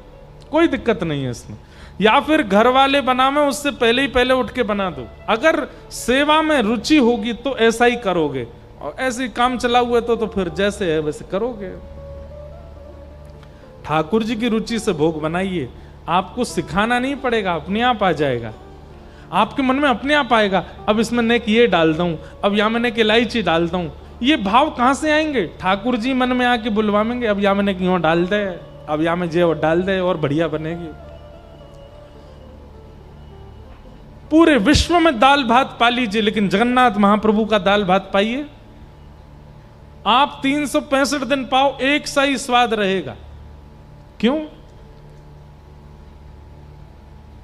कोई दिक्कत नहीं है इसमें। या फिर घर वाले बनावे उससे पहले ही पहले उठ के बना दो। अगर सेवा में रुचि होगी तो ऐसा ही करोगे, और ऐसे ही काम चला हुआ तो फिर जैसे है वैसे करोगे। ठाकुर जी की रुचि से भोग बनाइए, आपको सिखाना नहीं पड़ेगा, अपने आप आ जाएगा। आपके मन में अपने आप आएगा, अब इसमें नेक ये डाल दूं, अब यहां मैंने इलायची डाल दूं। ये भाव कहां से आएंगे? ठाकुर जी मन में आके बुलवाएंगे, अब यहां मैंने क्यों डाल दे, अब यहां में जे डाल दे और बढ़िया बनेगी। पूरे विश्व में दाल भात पा लीजिए, लेकिन जगन्नाथ महाप्रभु का दाल भात पाइए, आप 365 दिन पाओ, एक सा ही स्वाद रहेगा। क्यों?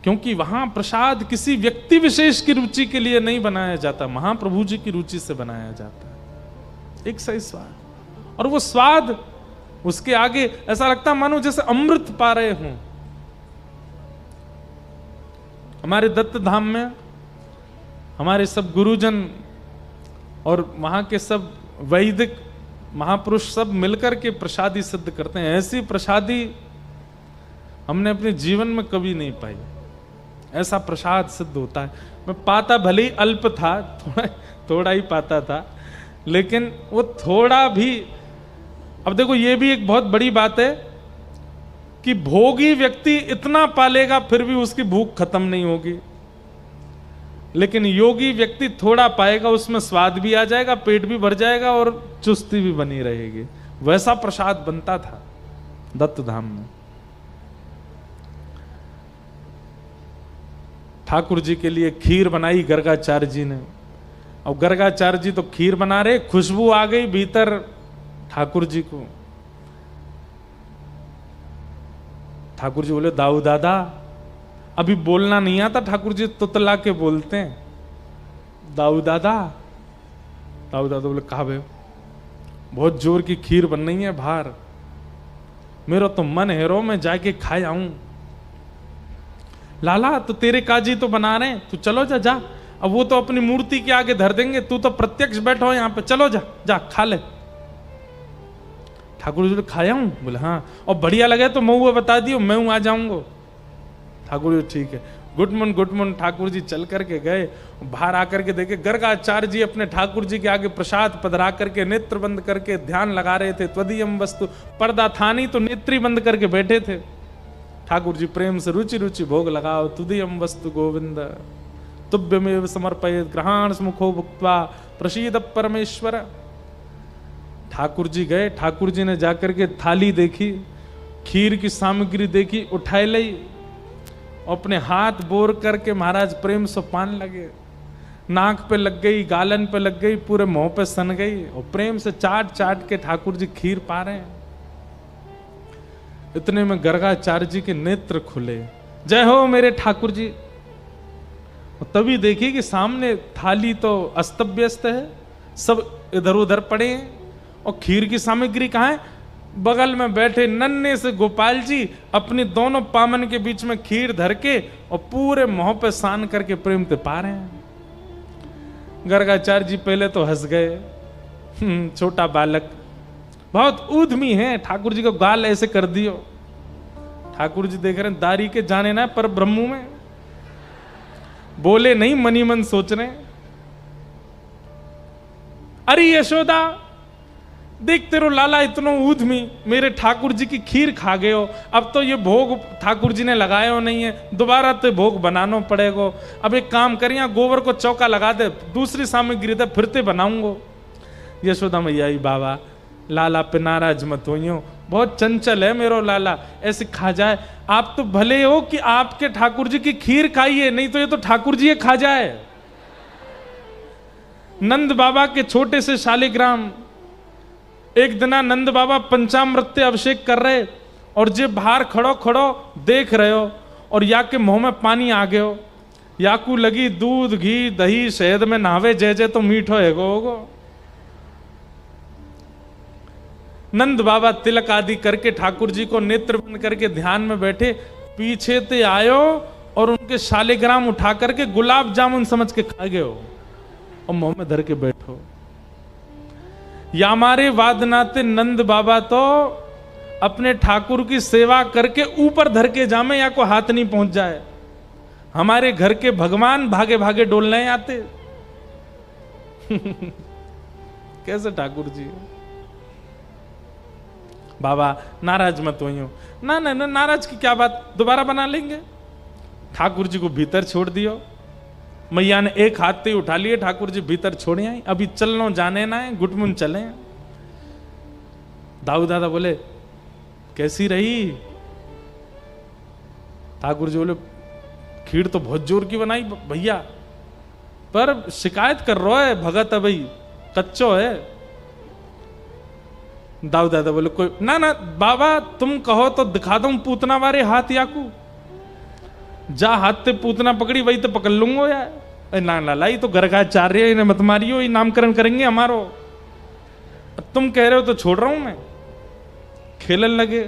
क्योंकि वहां प्रसाद किसी व्यक्ति विशेष की रुचि के लिए नहीं बनाया जाता, महाप्रभु जी की रुचि से बनाया जाता है, एक सही स्वाद। और वो स्वाद उसके आगे ऐसा लगता मानो जैसे अमृत पा रहे हों। हमारे दत्त धाम में हमारे सब गुरुजन और वहां के सब वैदिक महापुरुष सब मिलकर के प्रसादी सिद्ध करते हैं। ऐसी प्रसादी हमने अपने जीवन में कभी नहीं पाई। ऐसा प्रसाद सिद्ध होता है। मैं पाता भले ही अल्प था, थोड़ा ही पाता था, लेकिन वो थोड़ा भी, अब देखो ये भी एक बहुत बड़ी बात है कि भोगी व्यक्ति इतना पालेगा फिर भी उसकी भूख खत्म नहीं होगी, लेकिन योगी व्यक्ति थोड़ा पाएगा, उसमें स्वाद भी आ जाएगा, पेट भी भर जाएगा और चुस्ती भी बनी रहेगी। वैसा प्रसाद बनता था दत्त धाम में। ठाकुर जी के लिए खीर बनाई गर्गाचार्य जी ने, और गर्गाचार्य जी तो खीर बना रहे, खुशबू आ गई भीतर ठाकुर जी को। ठाकुर जी बोले, दाऊ दादा, अभी बोलना नहीं आता, ठाकुर जी तुतला के बोलते हैं, दाऊ दादा। दाऊ दादा बोले, कहा भे, बहुत जोर की खीर बन रही है बाहर, मेरा तो मन हेरो मैं जाके खा आऊं। लाला तो तेरे काजी तो बना रहे हैं, तू चलो जा जा, अब वो तो अपनी मूर्ति के आगे धर देंगे, तू तो प्रत्यक्ष बैठो यहाँ पे, चलो जा जा खा ले। ठाकुर जी खाया हूं? बोले हाँ, और बढ़िया लगे तो मैं वो बता दियो, मैं आ जाऊंगा। ठाकुर जी ठीक है, गुड मॉर्निंग ठाकुर जी चल करके गए, बाहर आकर के देखे गर्गाचार्य जी अपने ठाकुर जी के आगे प्रसाद पधरा करके नेत्र बंद करके ध्यान लगा रहे थे। त्वदीयम वस्तु, पर्दा था नहीं तो नेत्री बंद करके बैठे थे। ठाकुर जी प्रेम से रुचि रुचि भोग लगाओ, तुदीयम वस्तु गोविंद तुभ्यमेव समर्पयेत् ग्रहाण मुखो भुक्त्वा प्रसीद परमेश्वर। ठाकुर जी गए, ठाकुर जी ने जाकर के थाली देखी, खीर की सामग्री देखी, उठाए ली, अपने हाथ बोर करके महाराज प्रेम से पान लगे, नाक पे लग गई, गालन पे लग गई, पूरे मुंह पे सन गई, और प्रेम से चाट चाट के ठाकुर जी खीर पा रहे हैं। इतने में गर्गाचार्य जी के नेत्र खुले, जय हो मेरे ठाकुर जी। तभी देखिए कि सामने थाली तो अस्त व्यस्त है, सब इधर उधर पड़े हैं, और खीर की सामग्री कहाँ है? बगल में बैठे नन्हे से गोपाल जी अपनी दोनों पामन के बीच में खीर धर के और पूरे मुंह पे सान करके प्रेम ते पा रहे हैं। गर्गाचार्य जी पहले तो हंस गए, छोटा बालक बहुत ऊधमी है, ठाकुर जी को गाल ऐसे कर दियो। ठाकुर जी देख रहे हैं दारी के जाने ना पर ब्रह्मू में, बोले नहीं, मनी मन सोच रहे, अरे यशोदा देख तेरो लाला इतनो ऊधमी मेरे ठाकुर जी की खीर खा गए हो, अब तो ये भोग ठाकुर जी ने लगाए हो नहीं है, दोबारा तो भोग बनाना पड़ेगा। अब एक काम करिए, गोबर को चौका लगा दे, दूसरी सामग्री दे, फिरते बनाऊंगो। यशोदा मैया ही बाबा लाला पे नाराज मत होइयो, बहुत चंचल है मेरो लाला, ऐसे खा जाए। आप तो भले हो कि आपके ठाकुर जी की खीर खाइए, नहीं तो ये तो ठाकुर जी खा जाए। नंद बाबा के छोटे से शालिग्राम, एक दिन नंद बाबा पंचामृत अभिषेक कर रहे, और जे बाहर खड़ो खड़ो देख रहे हो, और या के मुंह में पानी आ गयो, याकू लगी दूध घी दही शहद में नहावे जय जय तो मीठो है गो। नंद बाबा तिलक आदि करके ठाकुर जी को नेत्र बंद करके ध्यान में बैठे, पीछे ते आयो और उनके शालिग्राम उठा करके गुलाब जामुन समझ के खा गए हो और मुंह में धर के बैठो। या हमारे वादनाते नंद बाबा तो अपने ठाकुर की सेवा करके ऊपर धर के जामे या को हाथ नहीं पहुंच जाए। हमारे घर के भगवान भागे भागे डोलने आते। कैसे ठाकुर जी? बाबा नाराज मत होइयो। ना ना ना, नाराज की क्या बात, दोबारा बना लेंगे। ठाकुर जी को भीतर छोड़ दियो। मैया ने एक हाथ से उठा लिए, ठाकुर जी भीतर छोड़े आई। अभी चलनो जाने ना है, गुटमुन चले। दाऊ दादा बोले कैसी रही? ठाकुर जी बोले खीर तो बहुत जोर की बनाई भैया, पर शिकायत कर रहा है भगत है भाई, कच्चो है। दाऊ दादा बोले कोई ना ना बाबा, तुम कहो तो दिखा दूं पूतना वारे हाथ याकू। जा हाथ ते पूतना पकड़ी वही तो पकड़ लूंगो यार। ना लालाई तो घर का चार रहे, इन्हें मत मारियो, ये नामकरण करेंगे हमारो। तुम कह रहे हो तो छोड़ रहा हूं मैं। खेलन लगे।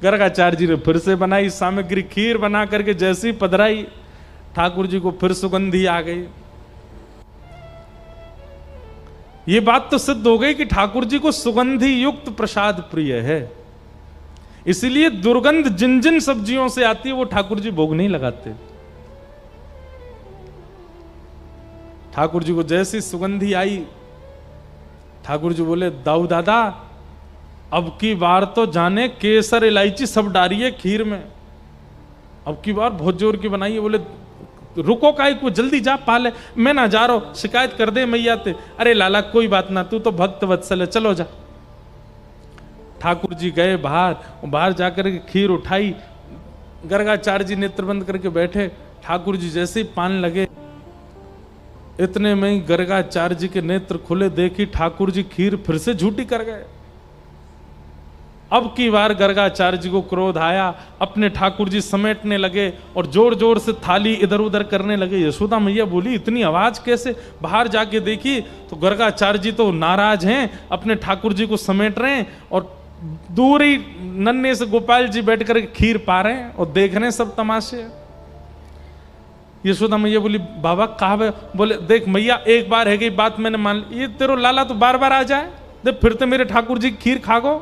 गर्गाचार्य जी ने फिर से बनाई सामग्री, खीर बना करके जैसी पधराई, ठाकुर जी को फिर सुगंधी आ गई। ये बात तो सिद्ध हो गई कि ठाकुर जी को सुगंधी युक्त प्रसाद प्रिय है, इसलिए दुर्गंध जिन जिन सब्जियों से आती है वो ठाकुर जी भोग नहीं लगाते। ठाकुर जी को जैसी सुगंधी आई, ठाकुर जी बोले दाऊ दादा अब की बार तो जाने केसर इलायची सब डाली है खीर में, अब की बार बहुत जोर की बनाई है। बोले रुको काई को, जल्दी जा पाले, मैं ना जा रहा हूं, शिकायत कर दे मैया ते। अरे लाला कोई बात ना, तू तो भक्त वत्सल है, चलो जा। ठाकुर जी गए बाहर, बाहर जाकर के खीर उठाई। गर्गाचार्य जी नेत्र बंद करके बैठे। ठाकुर जी जैसे ही पान लगे, इतने में ही गर्गाचार्य जी के नेत्र खुले, देखी ठाकुर जी खीर फिर से झूठी कर गए। अब की बार गर्गाचार्य जी को क्रोध आया, अपने ठाकुर जी समेटने लगे और जोर जोर से थाली इधर उधर करने लगे। यशोदा मैया बोली इतनी आवाज कैसे? बाहर जाके देखी तो गर्गाचार्य जी तो नाराज हैं, अपने ठाकुर जी को समेट रहे हैं और दूर ही नन्हे से गोपाल जी बैठ कर खीर पा रहे हैं और देख रहे हैं सब तमाशे। यशोदा मैया बोली बाबा कहा? बोले देख मैया एक बार है गई बात मैंने मान ली, ये तेरो लाला तो बार बार आ जाए, देख फिर तो मेरे ठाकुर जी खीर खागो।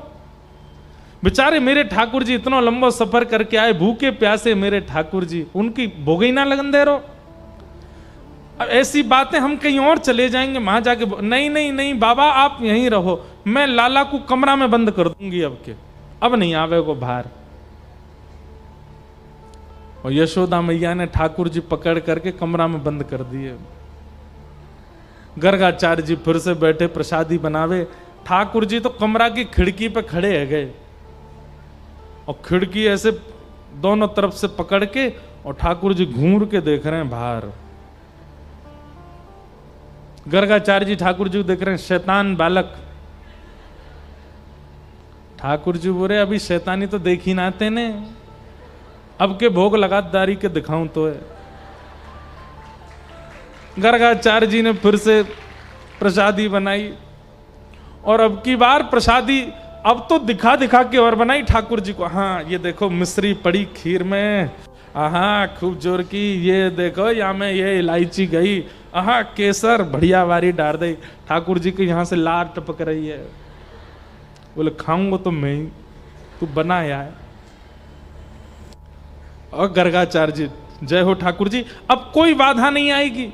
बेचारे मेरे ठाकुर जी इतना लंबा सफर करके आए, भूखे प्यासे मेरे ठाकुर जी, उनकी भोग ही ना लगन दे रहो। अब ऐसी बातें हम कहीं और चले जाएंगे, वहां जाके नहीं नहीं नहीं बाबा आप यहीं रहो, मैं लाला को कमरा में बंद कर दूंगी, अब नहीं आवे को बाहर। और यशोदा मैया ने ठाकुर जी पकड़ करके कमरा में बंद कर दिए। गर्गाचार्य जी फिर से बैठे प्रसादी बनावे। ठाकुर जी तो कमरा की खिड़की पे खड़े है गए और खिड़की ऐसे दोनों तरफ से पकड़ के और ठाकुर जी घूर के देख रहे हैं बाहर। गर्गाचार्य जी ठाकुर जी को देख रहे हैं, शैतान बालक। ठाकुर जी बोले अभी शैतानी तो देखी ना तेने, अब के भोग लगातारी के दिखाऊं तो है। गर्गाचार्य जी ने फिर से प्रसादी बनाई और अब की बार प्रसादी अब तो दिखा दिखा के और बनाई ठाकुर जी को। हाँ ये देखो मिश्री पड़ी खीर में, हाँ खूब जोर की, ये देखो यहाँ में ये इलायची गई, हाँ केसर बढ़िया वारी डाल दी। ठाकुर जी के यहाँ से लार टपक रही है। बोले खाऊंगा तो मैं ही, तू बना यार। और गर्गाचार्य जी जय हो ठाकुर जी, अब कोई बाधा नहीं आएगी,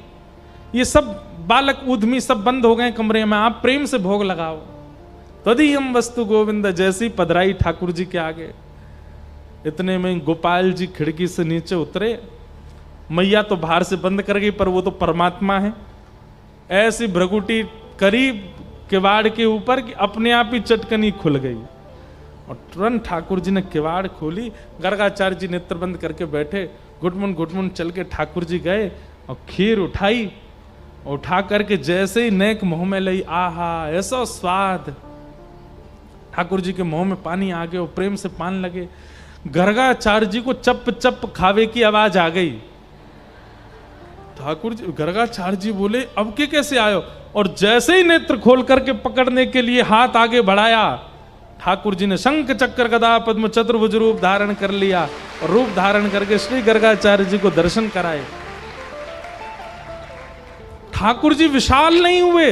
ये सब बालक उद्यमी सब बंद हो गए कमरे में, आप प्रेम से भोग लगाओ। तदी हम वस्तु गोविंद जैसी पधराई ठाकुर जी के आगे। इतने में गोपाल जी खिड़की से नीचे उतरे। मैया तो बाहर से बंद कर गई, पर वो तो परमात्मा है, ऐसी भ्रगुटी करी किवाड़ के ऊपर कि अपने आप ही चटकनी खुल गई और तुरंत ठाकुर जी ने किवाड़ खोली। गर्गाचार्य जी नेत्र बंद करके बैठे, घुटमुन चल के ठाकुर जी गए और खीर उठाई, उठा करके जैसे ही नेक मुंह में लई, आहा ऐसा स्वाद, ठाकुर जी के मुंह में पानी आ गया और प्रेम से पान लगे। गर्गाचार्य जी को चप चप खावे की आवाज आ गई। ठाकुर जी, गर्गाचार्य जी बोले अब के कैसे आयो? और जैसे ही नेत्र खोल करके पकड़ने के लिए हाथ आगे बढ़ाया, ठाकुर जी ने शंख चक्र गदा पद्म चतुर्भुज रूप धारण कर लिया और रूप धारण करके श्री गर्गाचार्य जी को दर्शन कराए। ठाकुर जी विशाल नहीं हुए,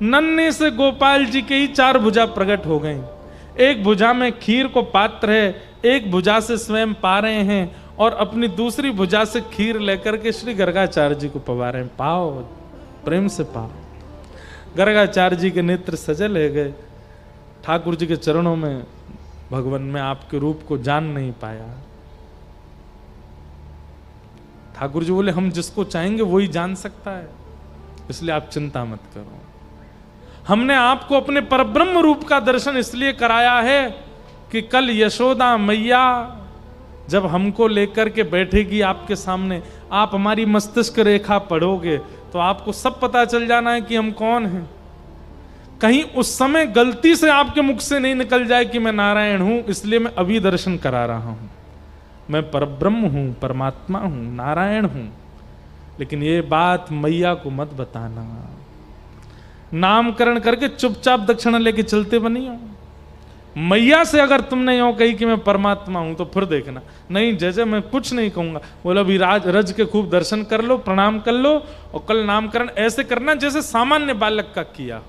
नन्हे से गोपाल जी के ही 4 भुजा प्रकट हो गई। एक भुजा में खीर को पात्र है, एक भुजा से स्वयं पा रहे हैं और अपनी दूसरी भुजा से खीर लेकर के श्री गर्गाचार्य जी को पवा रहे हैं। पाओ, प्रेम से पाओ। गर्गाचार्य जी के नेत्र सजल ले गए। ठाकुर जी के चरणों में भगवान में आपके रूप को जान नहीं पाया। ठाकुर जी बोले हम जिसको चाहेंगे वही जान सकता है, इसलिए आप चिंता मत करो। हमने आपको अपने परब्रह्म रूप का दर्शन इसलिए कराया है कि कल यशोदा मैया जब हमको लेकर के बैठेगी आपके सामने, आप हमारी मस्तिष्क रेखा पढ़ोगे तो आपको सब पता चल जाना है कि हम कौन हैं। कहीं उस समय गलती से आपके मुख से नहीं निकल जाए कि मैं नारायण हूं, इसलिए मैं अभी दर्शन करा रहा हूं। मैं परब्रह्म हूं, परमात्मा हूं, नारायण हूं। लेकिन ये बात मैया को मत बताना। नामकरण करके चुपचाप दक्षिणा लेके चलते बनियो। मैया से अगर तुमने यूं कही कि मैं परमात्मा हूं तो फिर देखना। नहीं, जैसे मैं कुछ नहीं कहूंगा, बोला अभी रज के खूब दर्शन कर लो, प्रणाम कर लो और कल नामकरण ऐसे करना जैसे सामान्य बालक का किया।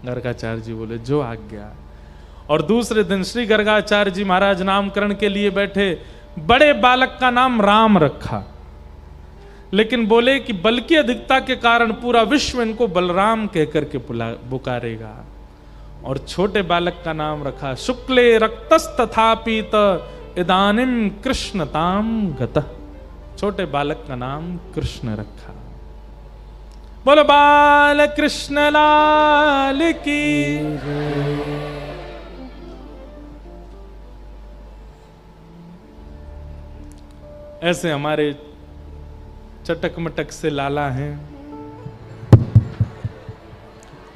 गर्गाचार्य जी बोले जो आज्ञा। और दूसरे दिन श्री गर्गाचार्य जी महाराज नामकरण के लिए बैठे। बड़े बालक का नाम राम रखा, लेकिन बोले कि बल की अधिकता के कारण पूरा विश्व इनको बलराम कहकर के पुकारेगा। और छोटे बालक का नाम रखा शुक्ले रक्तस्तथापीत इदानिम कृष्णताम गतः। छोटे बालक का नाम कृष्ण रखा। बोलो बाल कृष्ण लाल की। ऐसे हमारे चटक मटक से लाला हैं।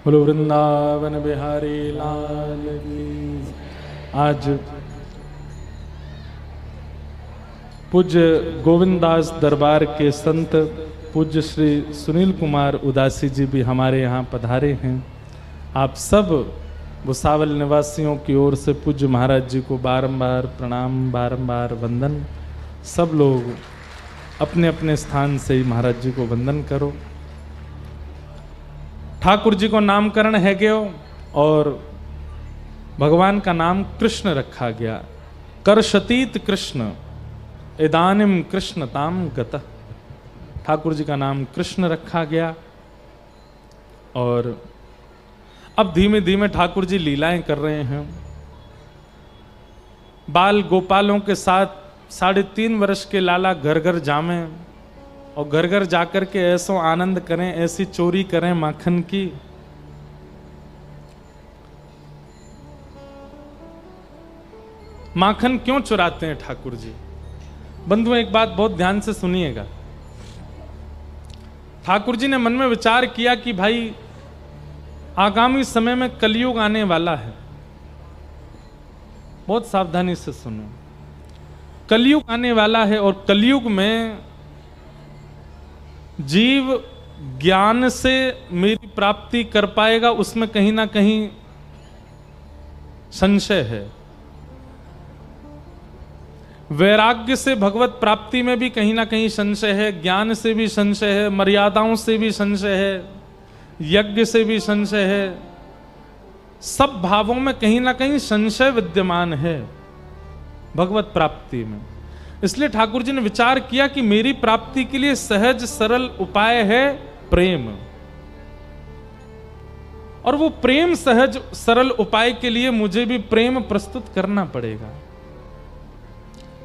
बोलो वृंदावन बिहारी लाल की। आज पूज्य गोविंदास दरबार के संत पूज्य श्री सुनील कुमार उदासी जी भी हमारे यहाँ पधारे हैं। आप सब भुसावल निवासियों की ओर से पूज्य महाराज जी को बारंबार प्रणाम, बारंबार वंदन। सब लोग अपने अपने स्थान से ही महाराज जी को वंदन करो। ठाकुर जी को नामकरण है गयो और भगवान का नाम कृष्ण रखा गया। करशतीत कृष्ण इदानिम कृष्णताम गतः। ठाकुर जी का नाम कृष्ण रखा गया। और अब धीमे धीमे ठाकुर जी लीलाएं कर रहे हैं। बाल गोपालों के साथ 3.5 वर्ष के लाला घर घर जामे और घर घर जाकर के ऐसो आनंद करें, ऐसी चोरी करें माखन की। माखन क्यों चुराते हैं ठाकुर जी? बंधुओं, एक बात बहुत ध्यान से सुनिएगा। ठाकुर जी ने मन में विचार किया कि भाई आगामी समय में कलयुग आने वाला है। बहुत सावधानी से सुनो। कलयुग आने वाला है और कलयुग में जीव ज्ञान से मेरी प्राप्ति कर पाएगा, उसमें कहीं ना कहीं संशय है। वैराग्य से भगवत प्राप्ति में भी कहीं ना कहीं संशय है, ज्ञान से भी संशय है, मर्यादाओं से भी संशय है, यज्ञ से भी संशय है। सब भावों में कहीं ना कहीं संशय विद्यमान है भगवत प्राप्ति में। इसलिए ठाकुर जी ने विचार किया कि मेरी प्राप्ति के लिए सहज सरल उपाय है प्रेम। और वो प्रेम सहज सरल उपाय के लिए मुझे भी प्रेम प्रस्तुत करना पड़ेगा।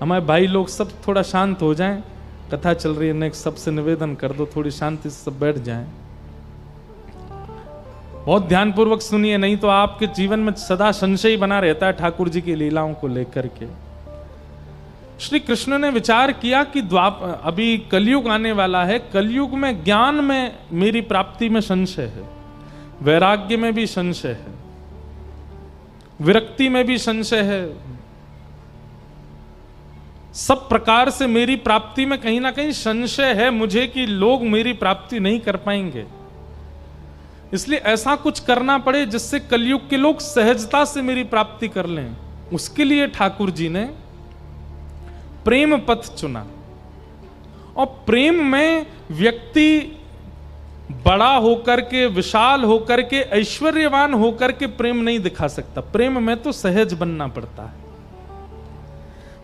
हमारे भाई लोग सब थोड़ा शांत हो जाएं, कथा चल रही है। नेक्स्ट सबसे निवेदन कर दो थोड़ी शांति से सब बैठ जाएं। बहुत ध्यानपूर्वक सुनिए, नहीं तो आपके जीवन में सदा संशय बना रहता है ठाकुर जी की लीलाओं को लेकर के। श्री कृष्ण ने विचार किया कि अभी कलयुग आने वाला है। कलयुग में ज्ञान में मेरी प्राप्ति में संशय है, वैराग्य में भी संशय है, विरक्ति में भी संशय है, सब प्रकार से मेरी प्राप्ति में कहीं ना कहीं संशय है मुझे कि लोग मेरी प्राप्ति नहीं कर पाएंगे। इसलिए ऐसा कुछ करना पड़े जिससे कलयुग के लोग सहजता से मेरी प्राप्ति कर लें। उसके लिए ठाकुर जी ने प्रेम पथ चुना। और प्रेम में व्यक्ति बड़ा होकर के, विशाल होकर के, ऐश्वर्यवान होकर के प्रेम नहीं दिखा सकता। प्रेम में तो सहज बनना पड़ता है।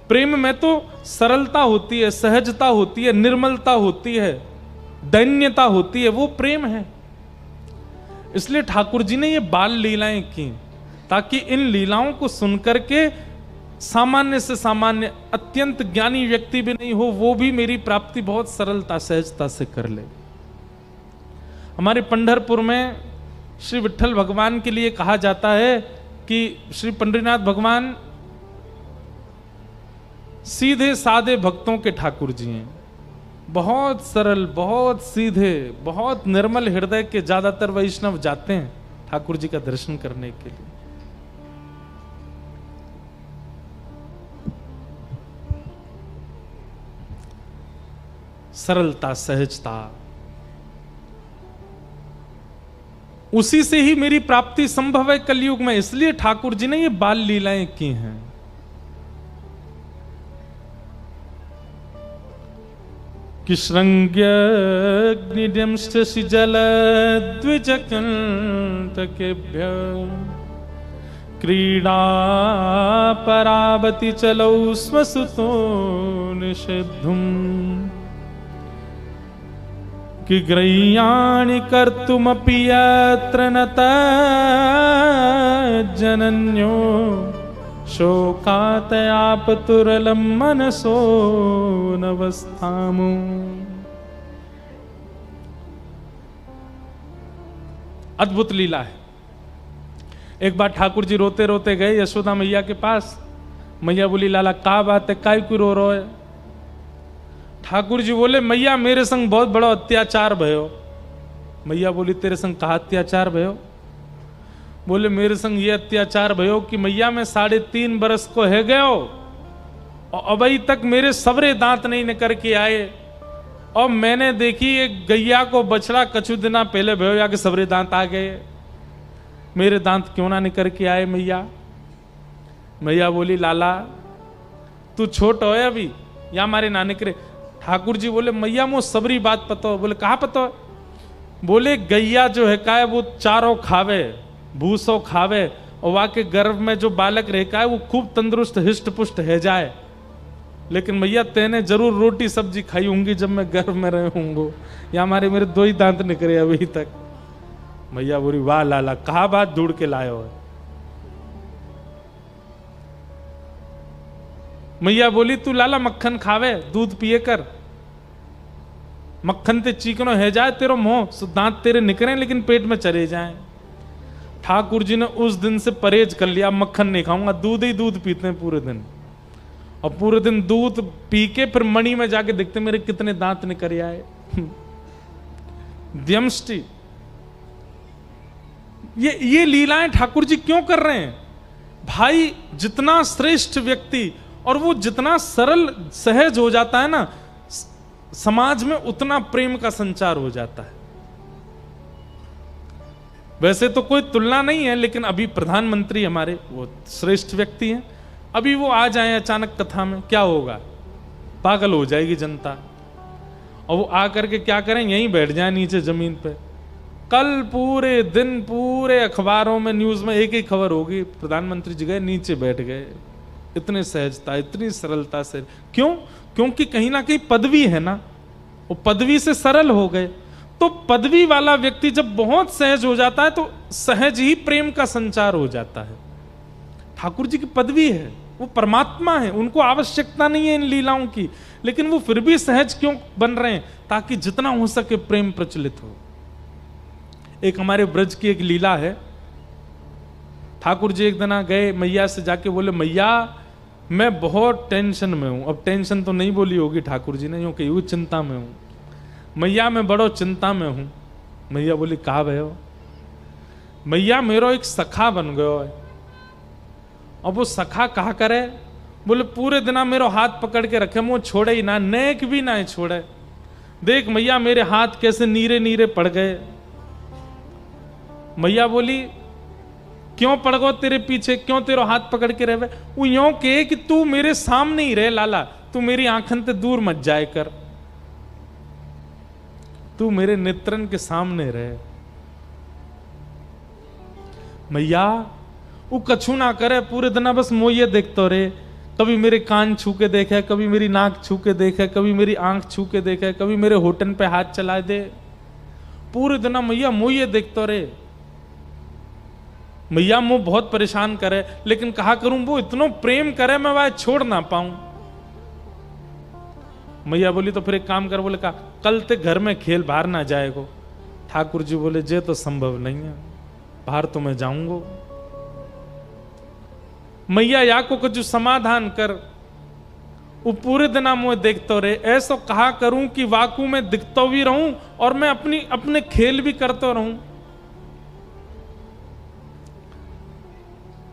प्रेम में तो सरलता होती है, सहजता होती है, निर्मलता होती है, दैन्यता होती है, वो प्रेम है। इसलिए ठाकुर जी ने ये बाल लीलाएं की ताकि इन लीलाओं को सुनकर के सामान्य से सामान्य, अत्यंत ज्ञानी व्यक्ति भी नहीं हो, वो भी मेरी प्राप्ति बहुत सरलता सहजता से कर ले। हमारे पंढरपुर में श्री विट्ठल भगवान के लिए कहा जाता है कि श्री पंडरीनाथ भगवान सीधे साधे भक्तों के ठाकुर जी हैं। बहुत सरल, बहुत सीधे, बहुत निर्मल हृदय के ज्यादातर वैष्णव जाते हैं ठाकुर जी का दर्शन करने के लिए। सरलता, सहजता, उसी से ही मेरी प्राप्ति संभव है कलयुग में। इसलिए ठाकुर जी ने ये बाल लीलाएं की हैं। कि श्रृंग्यग्निडंश्च जलद्विजकंटकेभ्य क्रीडा परावति चलौ स्वसुतो निषेद्धुम् कि ग्रह्याणि कर्तुमपि यत्र न तज्जनन्यो शोकातयापतुरलं मनसो नवस्थामु। अद्भुत लीला है। एक बार ठाकुर जी रोते रोते गए यशोदा मैया के पास। मैया बोली, लाला का बात है, काय क्यों रो रहे है? ठाकुर जी बोले, मैया मेरे संग बहुत बड़ा अत्याचार भयो। मैया बोली, तेरे संग कहा अत्याचार भयो? बोले, मेरे संग ये अत्याचार भयो कि मैया मैं 3.5 बरस को है गयो और अभी तक मेरे सबरे दांत नहीं निकल के आए। और मैंने देखी एक गैया को बछड़ा कछु दिना पहले भयो या के सबरे दांत आ गए। मेरे दांत क्यों ना निकल के आए मैया? मैया बोली, लाला तू छोटो है अभी, या हमारे ना निकले। ठाकुर जी बोले, मैया मो सबरी बात पतो। बोले, कहा पतो? बोले, गैया जो है का है वो चारों खावे, भूसो खावे और वहां के गर्भ में जो बालक रह है वो खूब तंदुरुस्त हिष्ट पुष्ट है जाए। लेकिन मैया तेने जरूर रोटी सब्जी खाई होंगी जब मैं गर्भ में रहे होंगे, या हमारे मेरे 2 ही दांत निकले अभी तक। मैया बोली, वाह लाला, कहा बात ढूंढ के लाए हो। मैया बोली, तू लाला मक्खन खावे, दूध पिए कर, मक्खन ते चिकनो है जाए तेरो मुंह, दांत तेरे निकले लेकिन पेट में चले जाएं। ठाकुर जी ने उस दिन से परहेज कर लिया, मक्खन नहीं खाऊंगा, दूध ही दूध पीते हैं पूरे दिन। और पूरे दिन दूध पी के फिर मणि में जाके देखते मेरे कितने दांत निकल आए। द्यमष्टि। ये लीलाएं ठाकुर जी क्यों कर रहे हैं? भाई जितना श्रेष्ठ व्यक्ति और वो जितना सरल सहज हो जाता है ना, समाज में उतना प्रेम का संचार हो जाता है। वैसे तो कोई तुलना नहीं है, लेकिन अभी प्रधानमंत्री हमारे वो श्रेष्ठ व्यक्ति हैं। अभी वो आ जाए अचानक कथा में, क्या होगा? पागल हो जाएगी जनता। और वो आकर के क्या करें, यहीं बैठ जाए नीचे जमीन पे। कल पूरे दिन पूरे अखबारों में, न्यूज में एक ही खबर होगी, प्रधानमंत्री जी गए नीचे बैठ गए। इतने सहजता, इतनी सरलता से। क्यों? क्योंकि कहीं ना कहीं पदवी है ना, वो पदवी से सरल हो गए। तो पदवी वाला व्यक्ति जब बहुत सहज हो जाता है तो सहज ही प्रेम का संचार हो जाता है। ठाकुर जी की पदवी है, वो परमात्मा है, उनको आवश्यकता नहीं है इन लीलाओं की, लेकिन वो फिर भी सहज क्यों बन रहे हैं? ताकि जितना हो सके प्रेम प्रचलित हो। एक हमारे ब्रज की एक लीला है। ठाकुर जी एक दिन गए मैया से जाके बोले, मैया मैं बहुत टेंशन में हूं। अब टेंशन तो नहीं बोली होगी ठाकुर जी ने, यूं कही हुई चिंता में हूं। मैया मैं बड़ो चिंता में हूं। मैया बोली, कहा भयो? मैया मेरो एक सखा बन गयो है। अब वो सखा कहा करे, बोले पूरे दिन मेरो हाथ पकड़ के रखे, मुँह छोड़े ही ना, नेक भी ना छोड़े। देख मैया मेरे हाथ कैसे नीरे नीरे पड़ गए। मैया बोली क्यों पड़ गो तेरे पीछे, क्यों तेरा हाथ पकड़ के रहे? वो यूं कहे कि तू मेरे सामने ही रहे लाला, तू मेरी आंखन से दूर मत जाए कर, तू मेरे नेत्रन के सामने रहे। मैया वो कछु ना करे, पूरे दिन बस मोये देखते रहे, कभी मेरे कान छू के देखे, कभी मेरी नाक छू के देखे, कभी मेरी आंख छू के देखे, कभी मेरे होठन पे हाथ चला दे, पूरे दिन मैया मोये देखते रहे। मैया मुझे बहुत परेशान करे, लेकिन कहा करूं वो इतना प्रेम करे मैं वह छोड़ ना पाऊं। मैया बोली तो फिर एक काम कर, बोले कहा कल ते घर में खेल बाहर ना जाएगो। ठाकुर जी बोले जे तो संभव नहीं है, बाहर तो मैं जाऊंगा। मैया या को कुछ समाधान कर। वो पूरे दिन मुझे देखते रहे, ऐसा कहा करूं कि वाकू में दिखता भी रहूं और मैं अपने खेल भी करता रहूं।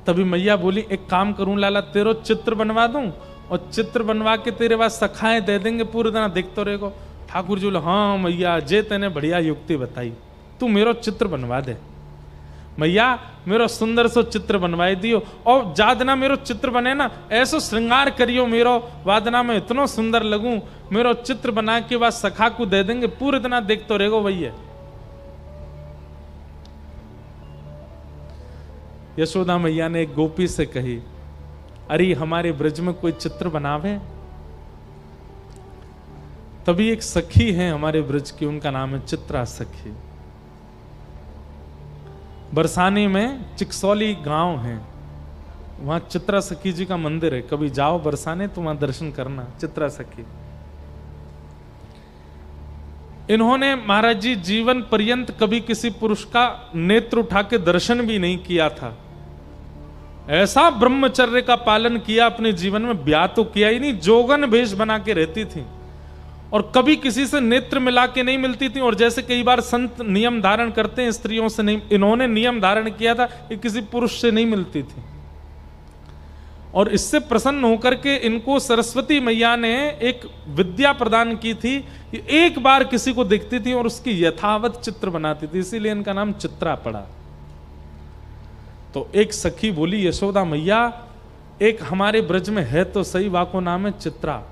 तभी मैया बोली एक काम करूं लाला, तेरो चित्र बनवा दूं और चित्र बनवा के तेरे पास सखाएं दे देंगे, पूरे दिन देखते रहेगो। ठाकुर जी बोले हाँ मैया जे तेने बढ़िया युक्ति बताई, तू मेरो चित्र बनवा दे। मैया मेरो सुंदर सो चित्र बनवाई दियो, और जादना मेरो चित्र बने ना ऐसो श्रृंगार करियो मेरो, वादना में इतना सुंदर लगूं, मेरो चित्र बना के बाद सखा को दे देंगे, पूरे दिन देखते रहेगो भैया। यशोदा मैया ने एक गोपी से कही, अरे हमारे ब्रज में कोई चित्र बनावे। तभी एक सखी है हमारे ब्रज की, उनका नाम है चित्रा सखी। बरसाने में चिकसौली गांव है, वहां चित्रा सखी जी का मंदिर है, कभी जाओ बरसाने तो वहां दर्शन करना। चित्रा सखी इन्होंने महाराज जी जीवन पर्यंत कभी किसी पुरुष का नेत्र उठा के दर्शन भी नहीं किया था। ऐसा ब्रह्मचर्य का पालन किया अपने जीवन में, ब्याह तो किया ही नहीं, जोगन भेष बना के रहती थी और कभी किसी से नेत्र मिला के नहीं मिलती थी। और जैसे कई बार संत नियम धारण करते हैं स्त्रियों से, नहीं, इन्होंने नियम धारण किया था कि किसी पुरुष से नहीं मिलती थी। और इससे प्रसन्न होकर के इनको सरस्वती मैया ने एक विद्या प्रदान की थी कि एक बार किसी को देखती थी और उसकी यथावत चित्र बनाती थी, इसीलिए इनका नाम चित्रा पड़ा। तो एक सखी बोली यशोदा मैया एक हमारे ब्रज में है तो सही, वाको नाम है चित्रा,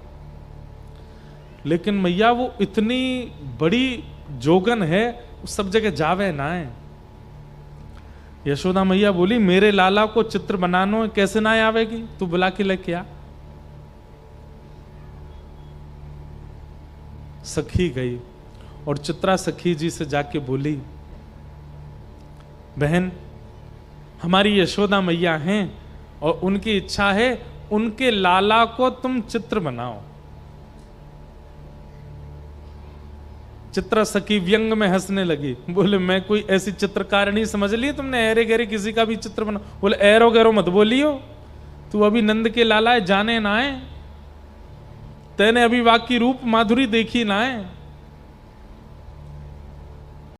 लेकिन मैया वो इतनी बड़ी जोगन है, सब जगह जावे ना है। यशोदा मैया बोली मेरे लाला को चित्र बनानो कैसे ना आवेगी, तू बुला के लेके आ। सखी गई और चित्रा सखी जी से जाके बोली, बहन हमारी यशोदा मैया हैं और उनकी इच्छा है उनके लाला को तुम चित्र बनाओ। चित्रा सखी व्यंग में हंसने लगी, बोले मैं कोई ऐसी चित्रकारिणी समझ ली तुमने, ऐरे गहरे किसी का भी चित्र बना। बोले ऐरो गैरो मत बोलियो, तू अभी नंद के लाला है, जाने ना है, तेने अभी वाकी रूप माधुरी देखी ना है।